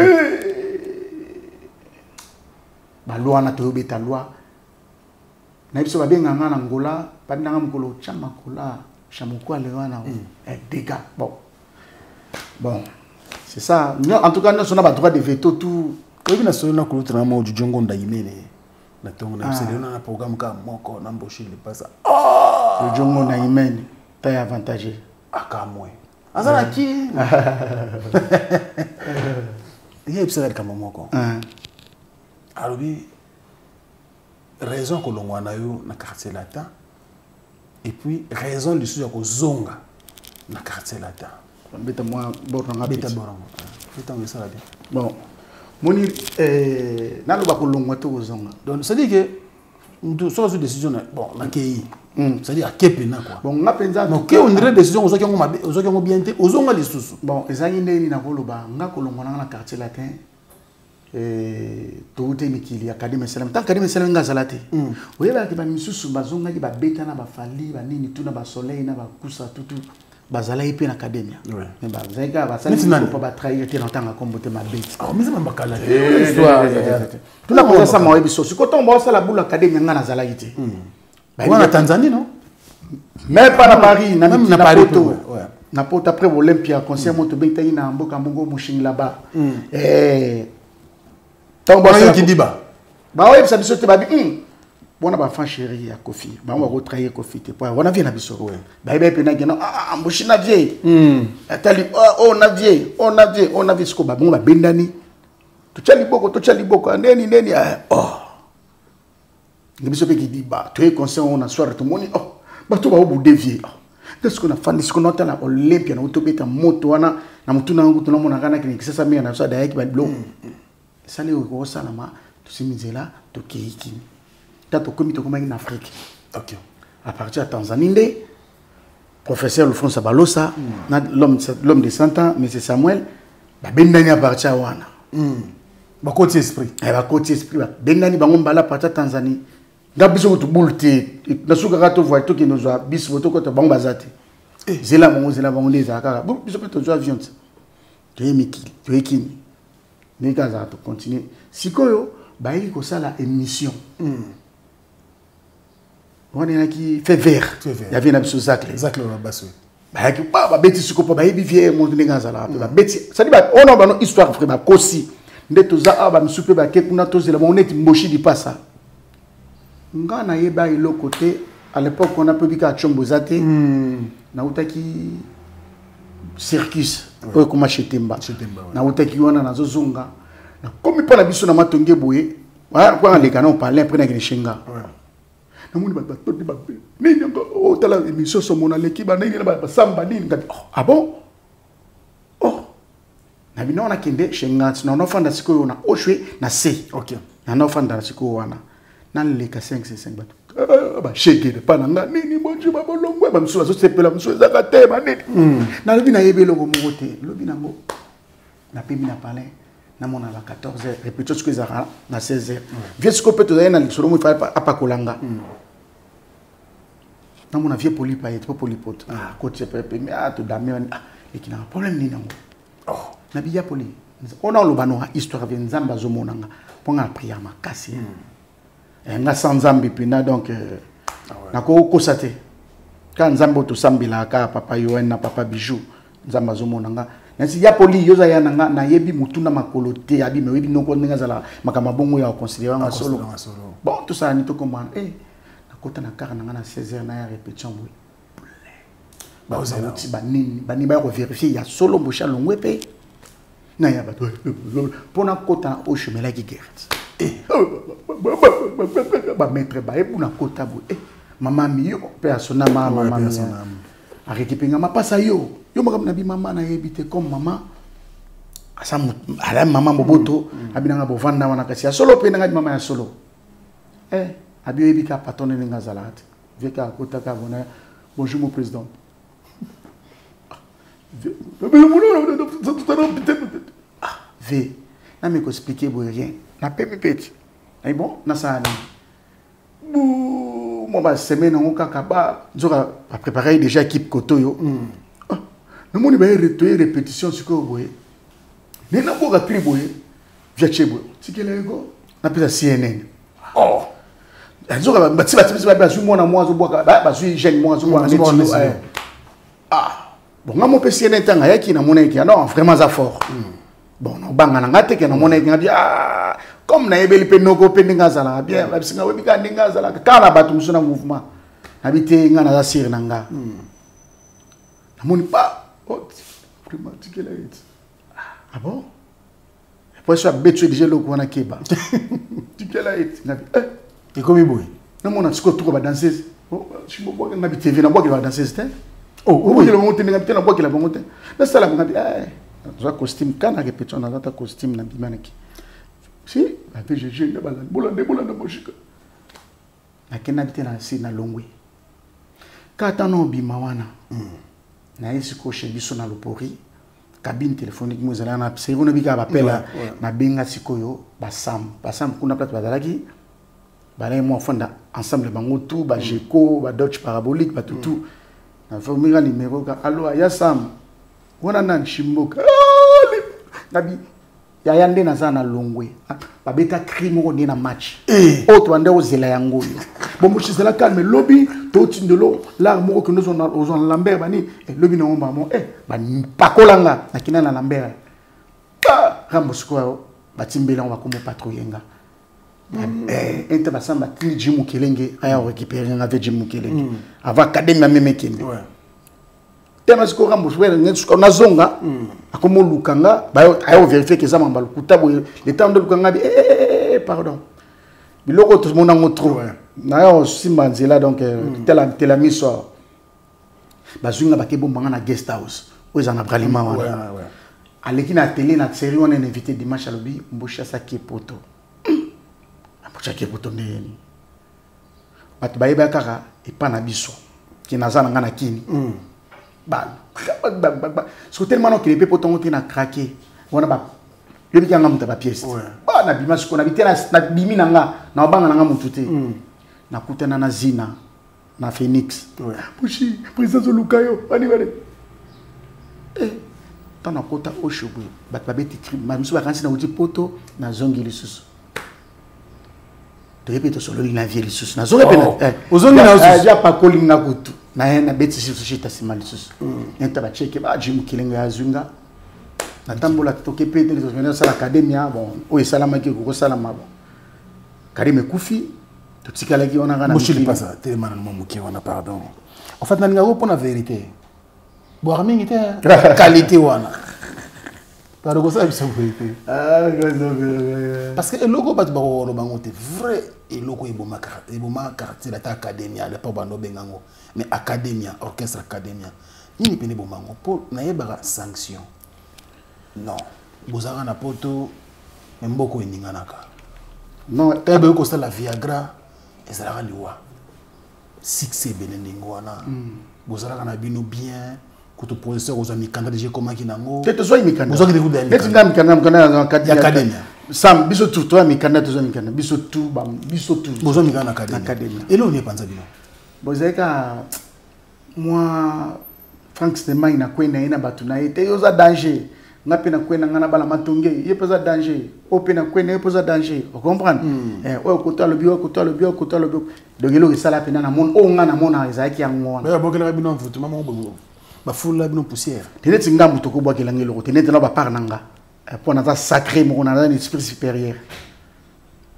ba loi na to beta loi na biso ba benga ngana ngola pa ndanga mukolo chama kola chamukwa le wana dégâts bon c'est ça en tout cas nous on a pas droit de veto tout oui na so na ko tra mo jujongo ndaimene na tongo na c'est na programme ka moko na Mboshi Lipasa jujongo ndaimene taille avantagé akamwe azana ki yé psa kama moko alobi raison que l'on a eu na quartier latin et puis raison du sujet que zonga na quartier latin beta moi boranga beta boranga beta on ça bien bon moni na lo ba ko longwa to zonga donc ça dit que nous sur une décision bon na kei ça dit à kepena quoi bon nga penza donc on dirait décision aux gens bien té aux zonga les sous bon ezangi ndeni na ko lo ba nga ko longwa na quartier latin tout est mikili académie salam tant académie salam nga zalate oyeba ki ba misusu bazonga ki ba beta na ba fali ba nini tout na ba soleil na ba kusa tout bazala ipe na académie mais ba zanga ba salam ko ba trahir te longtemps comme te ma bête mais ça m'a bakala histoire tout la cosa ça m'a biso ko tomba ça la boule académie nga na zala ite ba na Tanzanie non même pas na Paris même na Paris na porte après Olympia conseil moto beta ina mboka mbongo mushingi là-bas donc bon qui dit ba ouais ça biso te ba bi bona ba fan chéri ya Kofi ba on va retrahir Kofi te pour on a vie na biso ba ba pe na gena Mboshi na vie atali on a vie sko ba bon ba bendani to chali boko neni ni biso pe qui dit ba tu es conscient on a soir tout moni ba to ba obu dévier qu'est-ce qu'on a fait ce qu'on a na Olympia na utobeta moto wana na mutuna wangu tunamona kana kini kisasa mimi na so da yaki ba blo sali ko salama to simizela to keiki tato komito comme en Afrique OK à partir de Tanzanie professeur Alphonse Balosa l'homme de 100 ans monsieur Samuel ba bendani à partir wana ba côté esprit ba côté esprit ba bendani bango mbala partir Tanzanie ngabiso to bulti na suka ka to voit to ki no zo bis voto ko to bango bazate zela bango les akaka biso pe to zo avion to yemiki to ekini ni kaza to continuer sikoyo ba ili ko sala émission on est qui fait vert. Il y avait un absous zacle. Zacle la basse. Bah qui ba beti sikopo ba yebi vie mon ndenga la ba beti. Ça dit ba on a ba histoire frère ba kosi. Ndeto za ba msupe ba ke kuna to zela on est moshi di passa. Ngana yeba ilo côté à l'époque on a peu bika chombo zate. Na utaki circus. Oyo kuma chetemba. Na utaki wana na zozunga. Na komi pa na biso na matonge boye. Voilà quoi les canons parlaient après na grishinga. Ah bon? Oh, na bino na kende shengat na ofanda siko na oshwe na se. OK. Na ofanda siko wana. Na le ka 5 bat. Ba shege pa na nini bonju ba bolongwe ba msula so sepela msula za kate ba nini. Na lobi na yebelo go mogote. Lobi na ngo. Na pemi na parler. Na mona la 14h répétition ce que ça na 16h. Vieux siko peut te na solo mo fa pa kolanga. Na mona vieux poli pa yeto polipote. Ah coach pepe mais ah to dame et qui n'a problème ni nango. Oh, na biya poli. On a lobano histoire de nzamba zo monanga. Ponga prière makasi. Nga sanzambi pina donc na ko kosate. Ka nzambo to sambila ka papa Yoen na papa Bijou nzamba zo monanga. Nasi ya poli yoza ya nanga na yebi mutuna makolote abi me yebi noko ndinga zala makama bongo ya considérer nga solo. Bon tout ça ni to comprendre na kota na car nanga na 16h na ya répétition boy. Ba oza uti banini bani ba ko vérifier ya solo mosha longwe pe na ya bato pona kota na o chemela ki gerte. Ba maître ba e pona kota boy mama mi yo persona mama mi a récupérer ma passa yo makam na bi mama na yebite comme mama asa ala mama moboto abinanga bovanda wana kasi ya solo pe nga mama ya solo abi yebika patone nga zalat veka kota ka bona bonjour mon président v na me ko expliquer bo rien na pepepet ay bon na sa ni moi ba semaine on kaka ba nzoka ba préparer déjà équipe kotoyo na moni ba répétition siko boye ni na boka tri boye via chebo tikele ego na pesa CNN oh nzoka ba tsi ba su mona mwa zo boka ba su jeune mwa zo mwa bon ngamo pe CNN tanga yaki na mona yaki non vraiment ça fort bon no banga na ngate ke na mona yaki comme na yebeli pe noko pe ndinga zala bien ba bisinga webi ka ndinga zala kala batu musuna mouvement habité ngana za sir nanga na moni pa climatique là ah bon après ça betu déjà le kona keba tikela it ngabi et comme boy na mona siko tuko ba danseuse oh chimbo boka ngabi TV na boka ba danseuse te oh le monte ngabi na boka la monte na sala ngabi za costume kana répétition na ta costume na bimanaki si la PGG na bala bolanda moshika na kena bitena si na longwe kata no bima wana na isiko chez biso na lopori cabine téléphonique mozala na psero na bika bapela na benga sikoyo basam kuna plate bazalaki bala mo fonda ensemble bango tout ba Jeco ba Dodge parabolique ba tout na formira numéro ka allo ya sam wana nan shimboka nabi ya yande na za na longwe babeta crime ko na match autre wande ozela yango bon mo chisela calme lobby to tindelo la mo ko nous on Lambert bani lobby na omba mo ba pakolanga na kina na Lambert rambo siko batimbela on va comme patrouillenga ente basamba tini jimu kelenge aya récupérer avec jimu kelenge avant académie même kende tema siko rambo siko na zonga akomo lukanga ba ayo vérifier que ça mamba lukuta bo le temps de lukanga bi pardon biloko tout le monde en trop na yo simba nzela donc tela miso bazunga bakebo mbanga na guest house oza na bralima wana aleki na télé na série on est invité dimanche à lobi mbosha saki poto mbosha ki poto ndeni bat bayeba kaka epa na biso ki nazana ngana kini so tellement non que les pépos ont été craqué on a pas le bien ngam ta pièce ba na bima ko na bitena na bimi nanga na banga nanga mututé na kutana na zina na Phoenix pushi président Lukayo ani bare tana kota oshobu bat babeti crime ma miso ba kansi na uti poto na zongi lisusu tu répètes sur le lit na vie les sous na zo répète ozongi na sous ya pa kolinga kutu na beti sous chita simali sous nta ba cheke ba jimu kilenga ya zunga na tambola toke pete les gens sur l'académie bon o salama ki ko salama bon Karim Koufi tout ce qu'elle a dit on a moi je ne sais pas ça tellement mon muki on a pardon en fait na ngaro pour la vérité boire mingi était qualité wana par exemple ça c'est vérité parce que le logo bat ba lo bango te vrai et logo iboma caractère la académie à l'époque bando bengango mais académie orchestre académie ni pene bomango pour na yeba sanction non bozara na poto mboko eninganaka non ebe ko la Viagra ezala liwa succès beneningo wana bozara na bino bien ko to professeur oza mikanda déjà comment kinango te zo mikanda ozo ki kuda te nga mikanda na académie sam biso tout toi mikanda to zo mikanda biso tout ba biso tout bozo mikanda académie et là on est panza bino bozeka moi Frank Stemai na kwenda ina batu na ite yoza danger ngapi na kwenda ngana bala matonge yepoza danger ope na kwenda yepoza danger vous comprenez o ko to le bio donc elo ki sala pena na mon o ngana mona ezaki yango ba bokela bino mvutu mama obo ba fula bino poussière tene tinga muto ko bokela ngelo tene tena ba par nanga pour na sacré mo na un esprit supérieur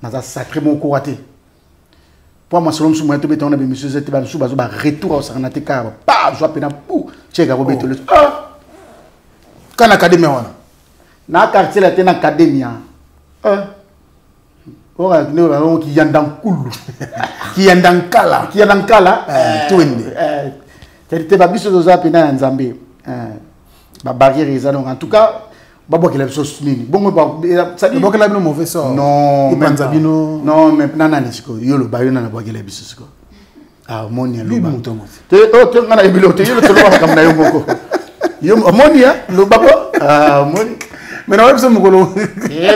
na sacré mo ko raté pour moi selon moi to betona be monsieur zete ba suba zo ba retour au sanate car pa zo pena pou cheka ko betolo kana académie wana na quartier la tena académie ora ne ba ki yandankulu ki yandankala twende te ba biso zo pena nzambe ba barrière eza donc en tout cas babo que la chose nini bongo ba ça dit babo que la bino mauvais sort non ipanza bino non mais nana ni siko yo lo ba yo nana babo que la biso siko monia lo ba te te ngana ebilo te yo to lo ba kamna yo moko yo monia lo babo moni mais na webso mukolo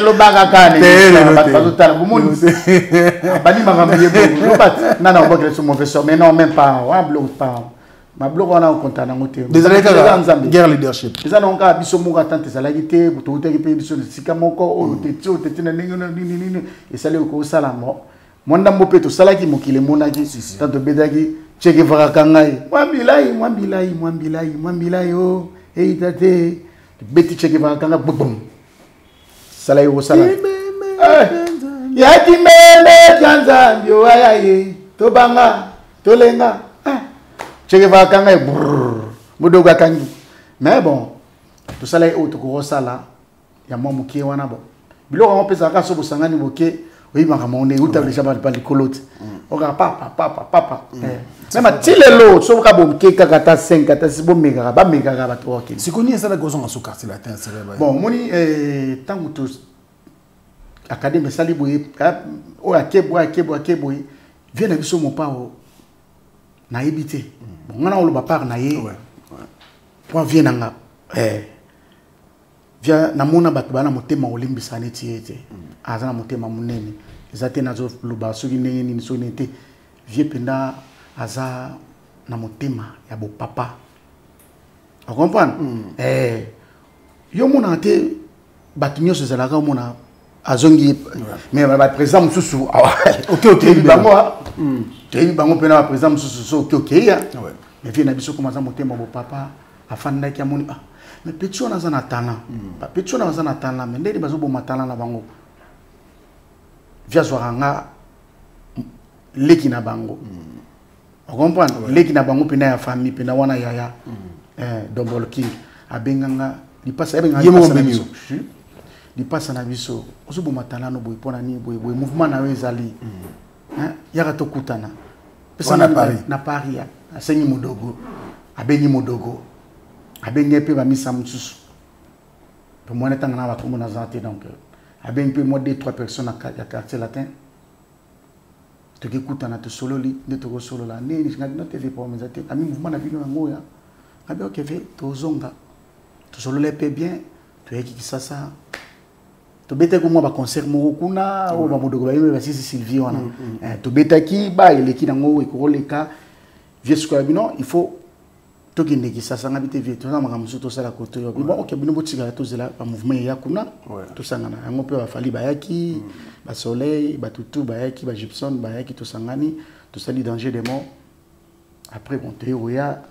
lo baga kane ba to tala bo moni bani makamye bo lo bat nana babo que la mauvais sort mais non même pas wa blog pas ma blog on a content na ngote désolé guerre leadership ça non ka biso moka tante salagité buto te pe biso sika moko o te na nini et ça le ko salamo monda mbope to salaki mokile monaki tanto bedaki cheke vaka ngai mwambilai o e tate beti cheke vaka nga bum salai o salai ya timele kanza ndio ayaye to banga to lenga cheke vaka ngai mudoga kangi mais bon to salai o to ko sala ya mwa mukie wana bon biloko on pesa ka so bosangani boke oui makamone uta déjà ba likolote oka papa même tilelo so ka bom ke ka kata 5 kata 6 bom mega ba to ok sikoni ça la gozo en sous quartier latin c'est vrai bon moni tangu to académie sali boye o akebo vient na biso mon pa o na ebité bon ngana o lo ba par na ye point vient nga via namona bato bana motema olimbisa neti ete azana motema munene ezate nazo loba soki ndenge nini so nete vie penda aza na motema ya bo papa vous comprenez yo mona te bato nyonso ezalaka mona azongi mais ba président mususu ok bango pena ba président mususu so ok ya mais vie na biso komaza motema bo papa afandaki amoni mais petit on a un talent petit on a un talent mais ndeni bazo boma talent na bango via zwanga leki na bango vous comprenez leki na bango pena ya famille pena wana yaya dombolo king abenganga lipasa ebenga lipasa na biso ozo boma talent no boy pona ni boy mouvement na wezali yaka to kutana pesa na Paris asengi modogo abengi modogo abenge pe ba misa mususu pour moi n'étant na ba comme na zanté donc abenge pe moi 2-3 personnes à quartier latin to ki kutana to solo li de to solo la ni ngadi na TV pour mes até ami mouvement na bino ngo ya abi ok ve to zonga to solo le pe bien to yeki kisasa to beta ko moi ba concert mo kuna o ba modogo ba yime ba sisi Sylvie wana to beta ki ba eleki na ngo e ko leka vieux square bino il faut toki ndeki sasa ngabite vie tona makamusu to sala koto yo bon OK bino botika to zela pa mouvement ya kuna to sangana yango pe bafali bayaki ba soleil ba tutu bayaki ba gypsum bayaki to sangani to sali danger des morts après bon te oya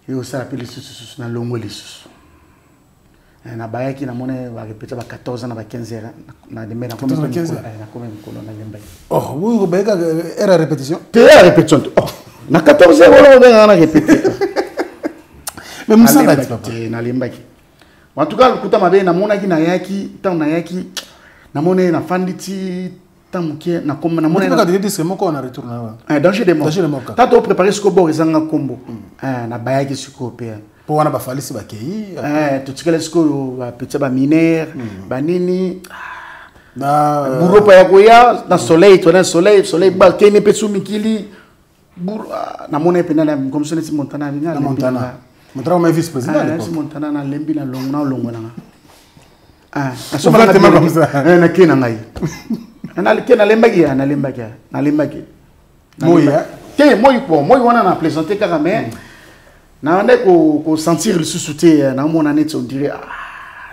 yo sala pe les sous na longo les sous na bayaki na mone ba répéter ba 14 ans na ba 15 ans na de mena comme na comme na lembai oh oui bayaka era répétition te era répétition oh na 14 ans wala na répéter mais musanga na lembaki en tout cas kuta mabe na mona ki na yaki tant na yaki na mona na fanditi tant muke na comme na mona na ka dire moko na retourner ah danger de mort tato préparer ce ko bo ezanga kombo na bayaki siko pe po wana ba falisi ba kei to tikele siko ba petit ba mineur ba nini na buropa ya koya na soleil to na soleil ba kene pe sumikili na mona pe na comme ça ni montana na montana Montana ma vice-président à l'époque. Montana na lembi na longo na. Ah, so va te comme ça. Na kena ngai. Na kena lembaki na lembaki. Moya. Te moi wana na plaisanter kaka mais na ndé ko sentir le sous-souté na mona net on dirait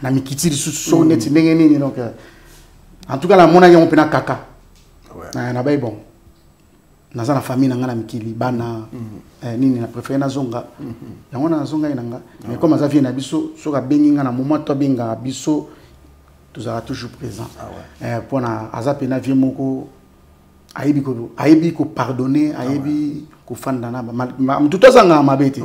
na mikiti le sous net ndenge nini donc en tout cas la mona yo pena kaka. Ouais. Na bay bon. Naza na famille nanga na mikili bana nini na préféré na zonga yango na zonga inanga mais comme ça vient na biso soka benginga na moment to benga biso tozara toujours présent pour na azape na vie moko aibi ko pardonner aibi ko fanda na tout ça nga mabete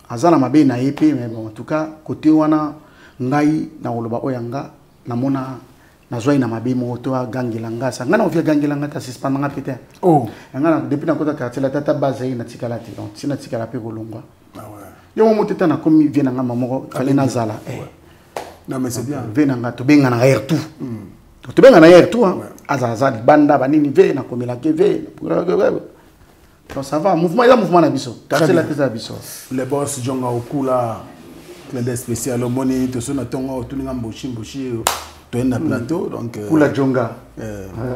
azana mabe na épée mais bon en tout cas côté wana ngai na oloba oyanga na mona na zoi na mabe mo to gangilanga sanga na ofia gangilanga ta suspendanga pete oh ngana depuis na kota quartier la tata base na tikala ti donc sina tikala pe kolongwa yo mo teta na komi vient nga mamoko kale na zala non mais c'est bien vient nga to benga na air tout to benga na air tout azaza banda banini ve na komela ke ve donc ça va mouvement na biso quartier la teta biso les boss jonga okula clin spécial au moni to sona tonga tuninga mboshi to na plateau donc pour la jonga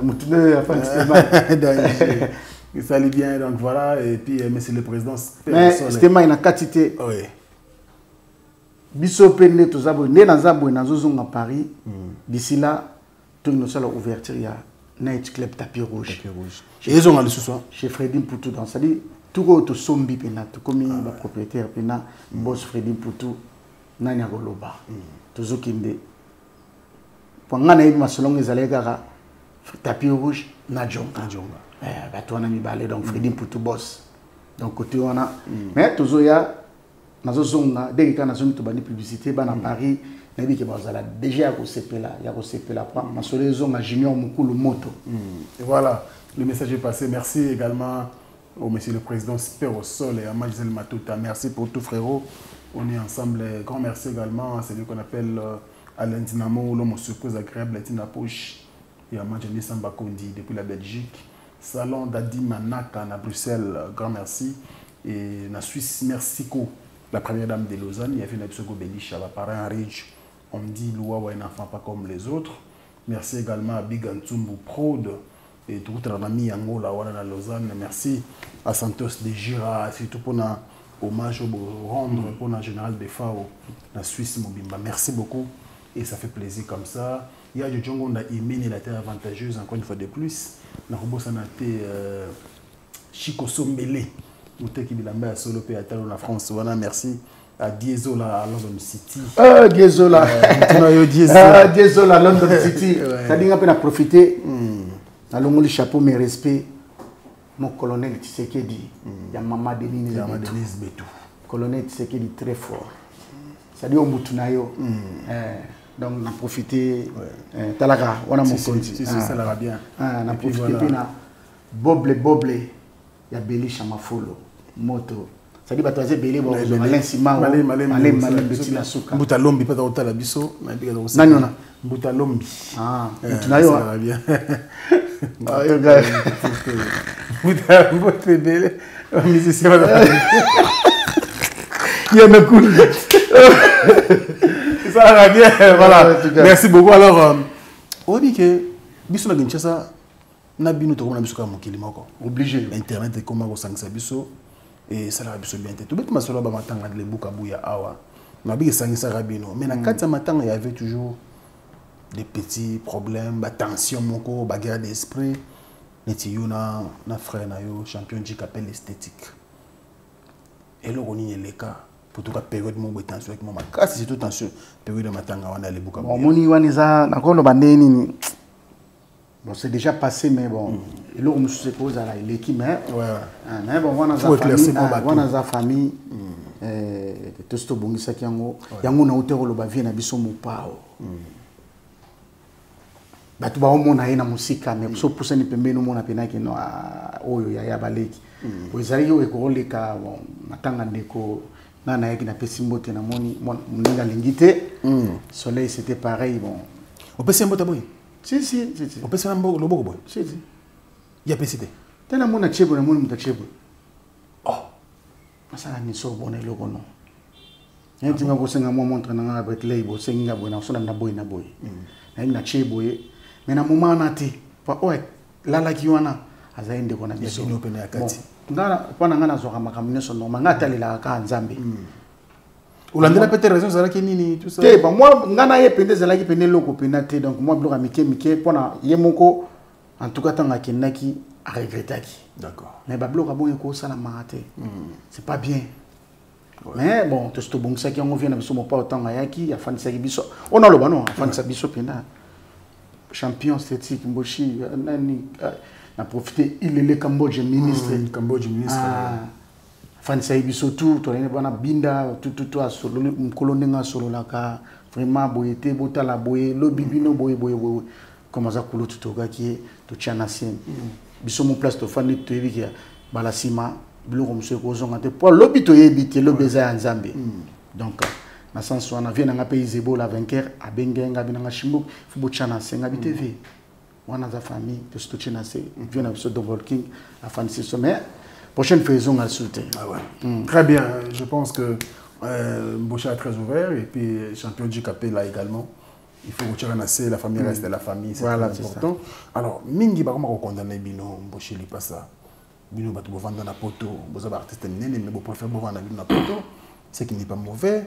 mutune a fait il fallait bien donc voilà et puis monsieur le président mais c'était une quantité oui biso pene to zabo né na zabo na zozonga Paris d'ici là tout nous sala ouverture ya night club tapis rouge et ils ont allé ce soir chez Freddy Poutou dans ça dit tout ko to sombi pena to comme ba propriétaire pena boss Freddy Poutou nanya goloba to zokinde pangana yebi masolongo ezaleka tapis rouge na jonga bato wana mibale donc Freddy Poutou boss donc côté wana mais tozoya nazozonga dès que nazongi to bani publicité bana Paris nabi ke bazala déjà ya ko sepela pa masolo zonga junior mukulu moto et voilà le message est passé. Merci également au monsieur le président Spero Sol et à Magisel Matuta, merci pour tout frérot, on est ensemble, grand merci également à celui qu'on appelle Alain Dinamo, l'homme surprise agréable, Latina Poche, et à Majani Sambakondi depuis la Belgique. Salon d'Adi Manaka à Bruxelles, grand merci. Et la Suisse, merci la première dame de Lausanne, il y a fait une épisode Beliche, à parrain Ridge. On me dit, Loua, ouais, un enfant pas comme les autres. Merci également à Big Antumbu Prod et tout notre ami Angola, à Lausanne. Merci à Santos de Gira, surtout pour un hommage au rendre pour un général de FAO, la Suisse Mobimba. Merci beaucoup. Et ça fait plaisir comme ça. Il y a du Djongo, on a aimé la terre avantageuse, encore une fois de plus. On a été Chico Sombele, on a été à Solo Péatal en France. Voilà, merci à Diesola à London City. Diesola. Diesola à London City. Ça dit qu'on a profité. Dans le chapeau, mes respects. Mon colonel Tshisekedi, il y a Maman Denise Betou. Colonel Tshisekedi très fort. Ça dit au Moutunayo. Donc on a profité. Talaga, on a mon compte. Si, ça l'ira bien. On a profité. Boble, il y a Béli Chamafolo, moto. Ça dit que Béli, bon, Malin Sima, Malin Betty la Souka. Boutalombi, pas dans la biso. Nanyona. Boutalombi. Ah, Moutunayo. Ça va bien. Boutalombi, musicien. Il y a un coup. Ça va bien, voilà. Merci beaucoup. Alors, on dit que biso na Kinshasa na bino to na biso ka mokili moko. Obligé. Internet est comme au sangsa biso et ça l'a bien été tout bête ma solo ba matanga de bukabuya awa na bi sangisa rabino mais na kati matanga il y avait toujours des petits problèmes ba tension moko ba guerre d'esprit neti yo na frère na yo champion du capel esthétique et le roni les cas pour tout cas période mo tension avec moi kasi c'est tout tension période de matanga wana le bukabuya moni waniza na kono bandeni. Bon, c'est déjà passé, mais bon, il a se pose à l'équipe, mais bon, on a sa famille, tout ce bon, ça qui yango na hauteur le bavie na biso mo pao. Batu ba omo na ina musika, mais so pousse ni pembe no mona pena ki no oyo ya baleki. Ozali yo ekoleka bon, matanga ndeko na na yaki na pesimbote na moni mninga lingite. Soleil c'était pareil bon. Au pesimbote boy. Si. On peut se faire un bon boy. Si. Il y a PCD. T'as un monde à Tchèbo, un monde à Tchèbo. Oh, ça a mis sur bon et le non. Et tu vas vous faire un moment dans la bête label, c'est une boy, on s'en a boy na boy. Et na Tchèbo, mais na moment on a été. Ouais, là la qui on a, à inde qu'on a dit. C'est une open à Kati. Ngana, pendant ngana zora makamune son nom, ngata la ka Nzambe. Ou l'andela peut-être raison ça là qui nini tout ça. Bon moi ngana ye pende zala ki pende loko penate donc moi bloka mike pona yemoko en tout cas tant akinaki a regrettaki. D'accord. Mais ba bloka bon ko sala maraté. C'est pas bien. Mais bon tout ce bon ça qui on vient na biso mo pas autant ayaki ya fanisa biso. On a le banon fanisa biso penda. Champion esthétique Mboshi nani na profiter il est le Cambodge ministre Fanisa biso tout to bana binda tout à solo mkolonenga solo laka vraiment boyete botala boye lo bibino boye comment ça kulo tout ki to chana sen biso mon place to fandi to yiki bala sima biloko monsieur ko zonga te pour lobito yebite lo beza Nzambe donc na sens wana vient na pays zebo la vainqueur abengenga binanga shimbu fubo chana sen ngabite v wana za famille to chana sen vient na so double king a fanisi sommet. Prochaine faisons à sauter. Ah ouais. Très bien. Je pense que Mbocha est très ouvert et puis champion du Capé là également. Il faut retirer la famille reste la famille, c'est voilà, important. Alors, mingi ba comment condamner bino Mbocha li pas ça. Bino ba to vendre na poto, boza ba artiste nene mais bo préfère bo vendre na poto, c'est qui n'est pas mauvais,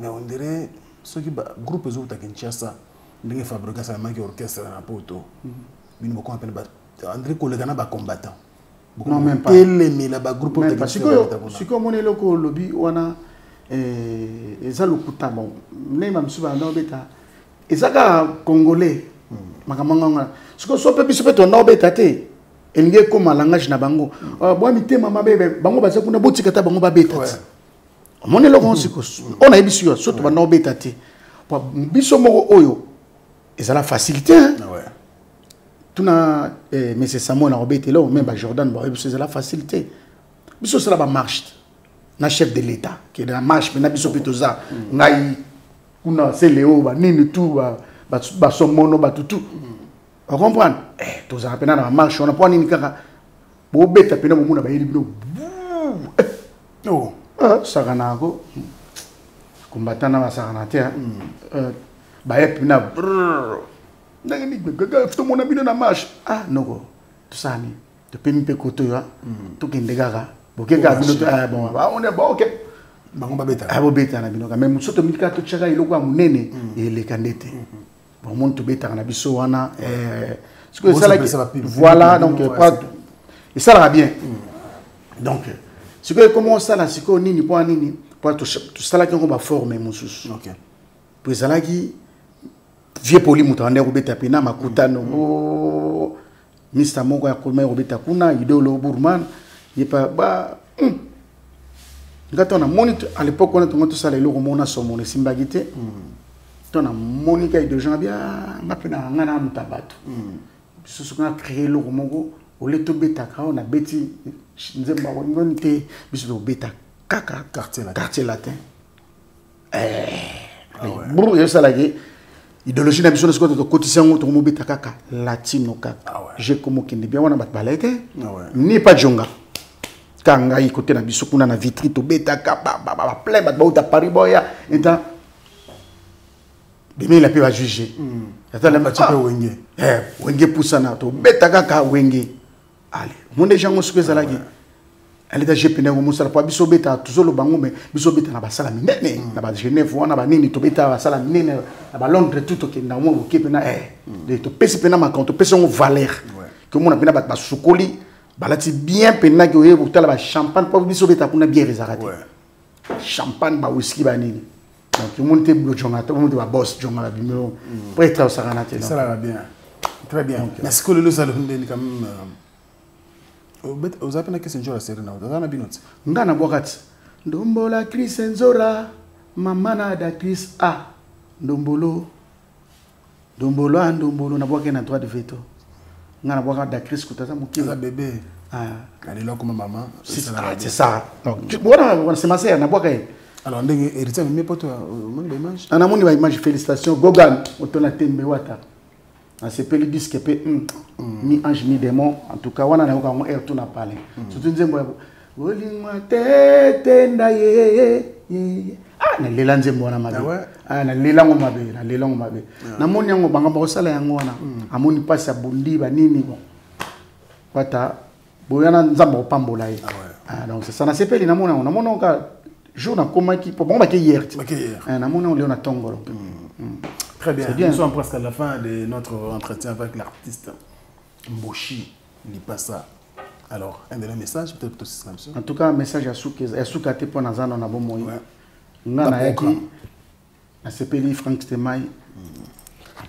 mais on dirait ceux qui groupe zo ta Kinshasa, ndenge fabriquer ça manque orchestre na poto. Bino bo appelle ba André collègue na ba combattant. Non, même pas. Et là, groupe de si comme on est le lobby, on a ça le coup bon. Les mêmes souvent non bêta. Et ça congolais. Makamanga. Ce que so peut se non bêta te. Elnge comme langage na bango. Bon mi te mama bébé, bango ba kuna botika ta bango ba bêta. On est le consiko. On a ebisio surtout ba non bêta te. Pour biso moko oyo. Et ça la facilité hein. Ouais. Mais c'est Samuel Robert là même Jordan c'est la facilité biso c'est la marche na chef de l'état qui est dans la marche mais na biso petoza ngai kuna c'est Léo ba nini tout ba somono ba tout on comprend tous ça pena na marche on a pas nini kaka bo beta pena mo muna ba yeli bino oh ça kana ko combattant na ça kana te ba yep na tout le monde a mis dans la marche. Ah, non, tout ça, tu peux me faire côté, tout qui est dégagé. Bon, on est bon, ok. On va bêta. Ah, bon, bêta, mais nous sommes mis à tout chaque il a monné et les candidates. Bon, on te bêta, on a biso, on a. Voilà, donc, et ça va bien. Donc, ce que comment ça, là, c'est qu'on n'y pas ni pour tout ça, là, qu'on va former, mon sous. Ok. Pour ça, là, qui. Vieux poli mutande robeta pena makutano oh Mr Mongo ya kolma robeta kuna idolo Burman yepa ba ngato na monitor à l'époque on a tout ça les loko mona so mon simbagité tona monika de gens bien mapena ngana mutabatu biso so na créer loko mongo ole to beta ka on a beti nzemba ngoni te biso beta kaka quartier latin bon yo ça la idéologie na biso na sikoto to kotisa ngo to mobeta kaka latino kaka je comme kende bien wana bat balete ni pas jonga kanga yi côté na biso kuna na vitri to beta ka ba plein bat ba Paris boya eta demain la peut va juger eta la petit peu wenge wenge poussa na to beta kaka wenge allez mon gens ngo sikoza la elle est GP na musala po biso beta toujours le bango mais biso beta na basala minene na ba Genève wana ba nini to beta basala minene na ba Londres tout to ke na mo ke pena de to pesi pena ma compte pesi on valeur que mon pena ba sukoli balati bien pena que oye butala ba champagne po biso beta kuna bien rezarate champagne ba whisky ba nini donc monte blojonga to monte ba boss jonga ba bimelo pour être au saranate ça va bien très bien merci que le salon de quand même vous avez que c'est la série na dans na binoti ngana bwakati ndombola Chris Nzora mama na da Chris a ndombolo na bwake na droit de veto ngana bwaka da Chris kutaza mukila bébé elle est là comme maman c'est ça donc voilà c'est ma sœur na bwaka alors ndenge héritier mais pas toi mon image ana moni ba image félicitations Gogan otona tembe wata c'est pas le disque mi ange mi démon en tout cas wana na yoka mo air tout na parler surtout nzembo olingwa tete ndaye na lela nzembo wana mabe na lela ngo mabe na moni yango banga ba sala yango wana amoni pasi abondi ba nini bon wata boyana nzambo pambola ye donc c'est ça na sepeli na mona ka jour na koma ki pour bon ba ke hier na mona on le na tongolo. Très bien. Nous sommes presque à la fin de notre entretien avec l'artiste Mboshi Lipasa. Alors, un dernier message, peut-être pour tous. En tout cas, un message à Soukate pour Nazano na bon moyen. On a yaki na sepeli Frank Stemai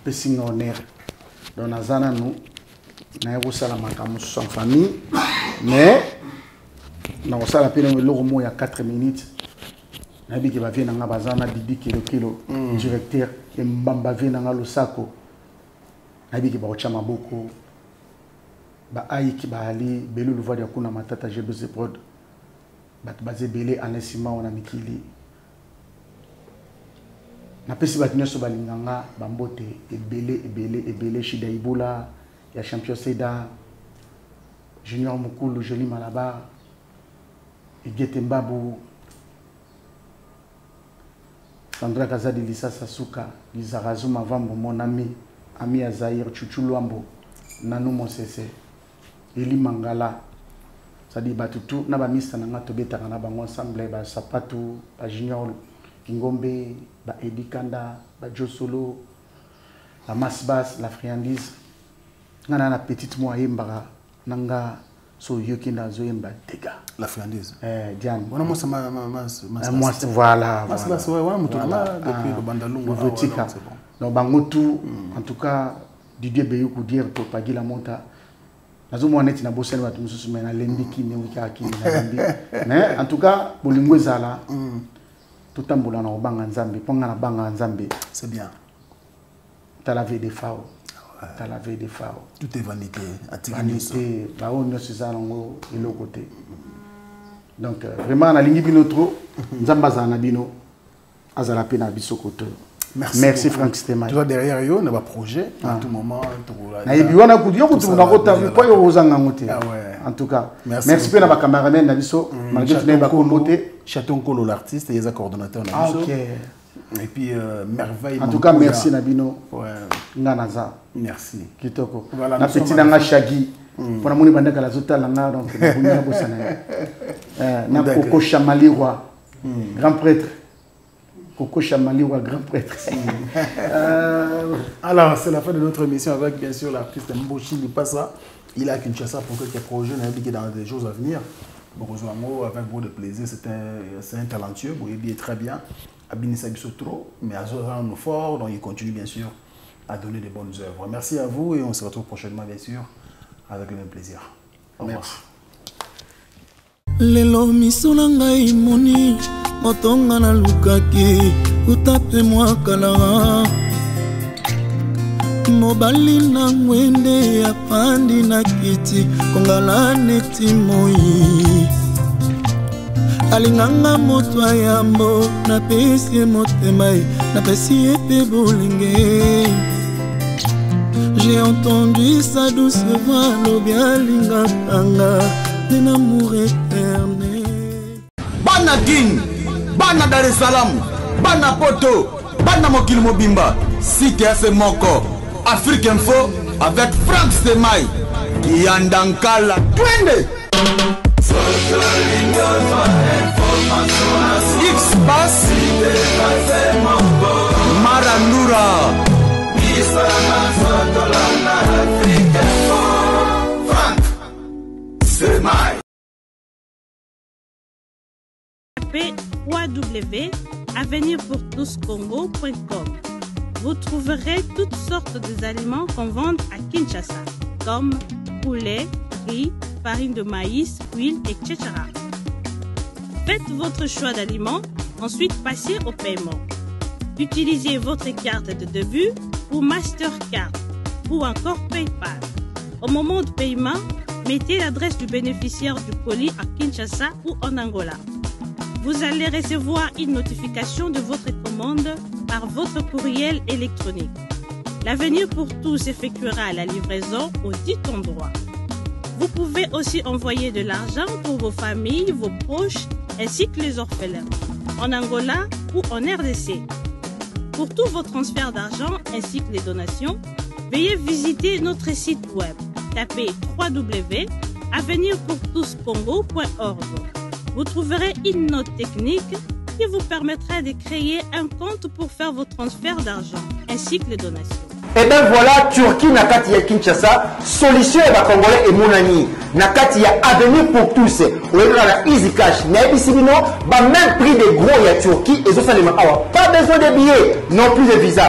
pesing honneur. Dans Nazana nous na yako sala makamu sans famille mais na osala pena le logo ya 4 minutes. Nabi ki ba vie na bazana Didi kilo directeur et mbamba vie na Losako nabi ki ba ochama boko ba ayi ki ba ali belu le voix de kuna matata GBC prod ba bazé belé anesima ona mikili na pesi ba tinyo so balinganga ba mbote ebele shida ibula ya champion Seda Junior Mukulu Joli Malabar et Gete Mbabu Sandra Kazadi Lisa Sasuka, Lisa Razuma Vambo, mon ami Azaïr, Chuchu Luambo, Nanou Monsese, Eli Mangala, Sadi Batutu, Naba Mista Nanga Tobeta Naba ensemble, Ba Sapatu, Ba Junior, Kingombe, Ba Edi Kanda, Ba Josolo, la Masbas, la friandise, Nana la petite moyenne, Nanga. So yokina zoemba tega la friandise Diane voilà moi ça moi voilà depuis le bandalungu donc bangotu en tout cas Didier Beyuku dire pour pagi la monta nazo mo net na bosel ba tumususu mena lembiki ne wikaki na zambi mais en tout cas bolingo ezala tout tambola na banga nzambe ponga na banga nzambe c'est bien t'as la vie des phares. T'as la veille des phares. Tout est vanité. Vanité, bah on est sur et l'autre côté. Donc vraiment, on a l'ingibino trop. Nzambaza nabino, azala pena bisokoto. Merci Frank Stemai. Tu vois derrière yo, on a un projet à tout moment. Na yebiwana kudio kutu na kota kwa yo ozanga ngote. En tout cas, merci pena ba cameraman na biso, malgré tout ba komboté. Chaton Kolo l'artiste et les coordonnateurs na biso. OK. Et puis merveille. En tout cas, merci Nabino. Nanaza. Merci. Kitoko. Na petit nanga Shagi. Pour moni bandaka la zota langa donc na bunya bosana. Na Koko Chamaliwa, grand prêtre. Koko Chamaliwa, grand prêtre. Alors, c'est la fin de notre émission avec bien sûr l'artiste Mboshi Lipasa. Il est à Kinshasa pour quelques projets, on a impliqué dans des jours à venir. Heureusement, avec beaucoup de plaisir, c'est un talentueux, il est très bien. Abinissa Bissotro, mais à Zoran nous fort, donc il continue bien sûr à donner des bonnes œuvres. Merci à vous et on se retrouve prochainement bien sûr avec le même plaisir. Au revoir. Lelo misula ngai moni motonga na lukaki utape mwa kala mobali na ngwende apandi na kiti kongala neti moi alinganga moto ayambo na pesi motema na pesi ete bolinge. J'ai entendu sa douce voix lobi alinganga d'un amour éternel. Bana Guine, Bana Dar es Salaam, Bana Poto, Bana Mokil Mobimba, CTF Moko, Afrique Info avec Frank Stemai, Yandankala, Twende. Semai. Tapez www.avenirpourtouscongo.com. Vous trouverez toutes sortes d'aliments qu'on vend à Kinshasa, comme poulet, riz, farine de maïs, huile, etc. Faites votre choix d'aliments, ensuite passez au paiement. Utilisez votre carte de début ou Mastercard ou encore PayPal. Au moment de paiement, mettez l'adresse du bénéficiaire du colis à Kinshasa ou en Angola. Vous allez recevoir une notification de votre commande par votre courriel électronique. L'avenir pour tous effectuera la livraison au dit endroit. Vous pouvez aussi envoyer de l'argent pour vos familles, vos proches, ainsi que les orphelins, en Angola ou en RDC. Pour tous vos transferts d'argent ainsi que les donations, veuillez visiter notre site web. Tapez www.avenirpourtouscongo.org. Vous trouverez une note technique qui vous permettra de créer un compte pour faire vos transferts d'argent ainsi que les donations. Et bien voilà, Turquie nakati ya Kinshasa, solution ya Congolais et Monani. Nakati ya avenir pour tous. Ou la Easy Cash. N'ayebisibino, même prix des gros ya Turquie et ça les pas besoin de billets, non plus de visa.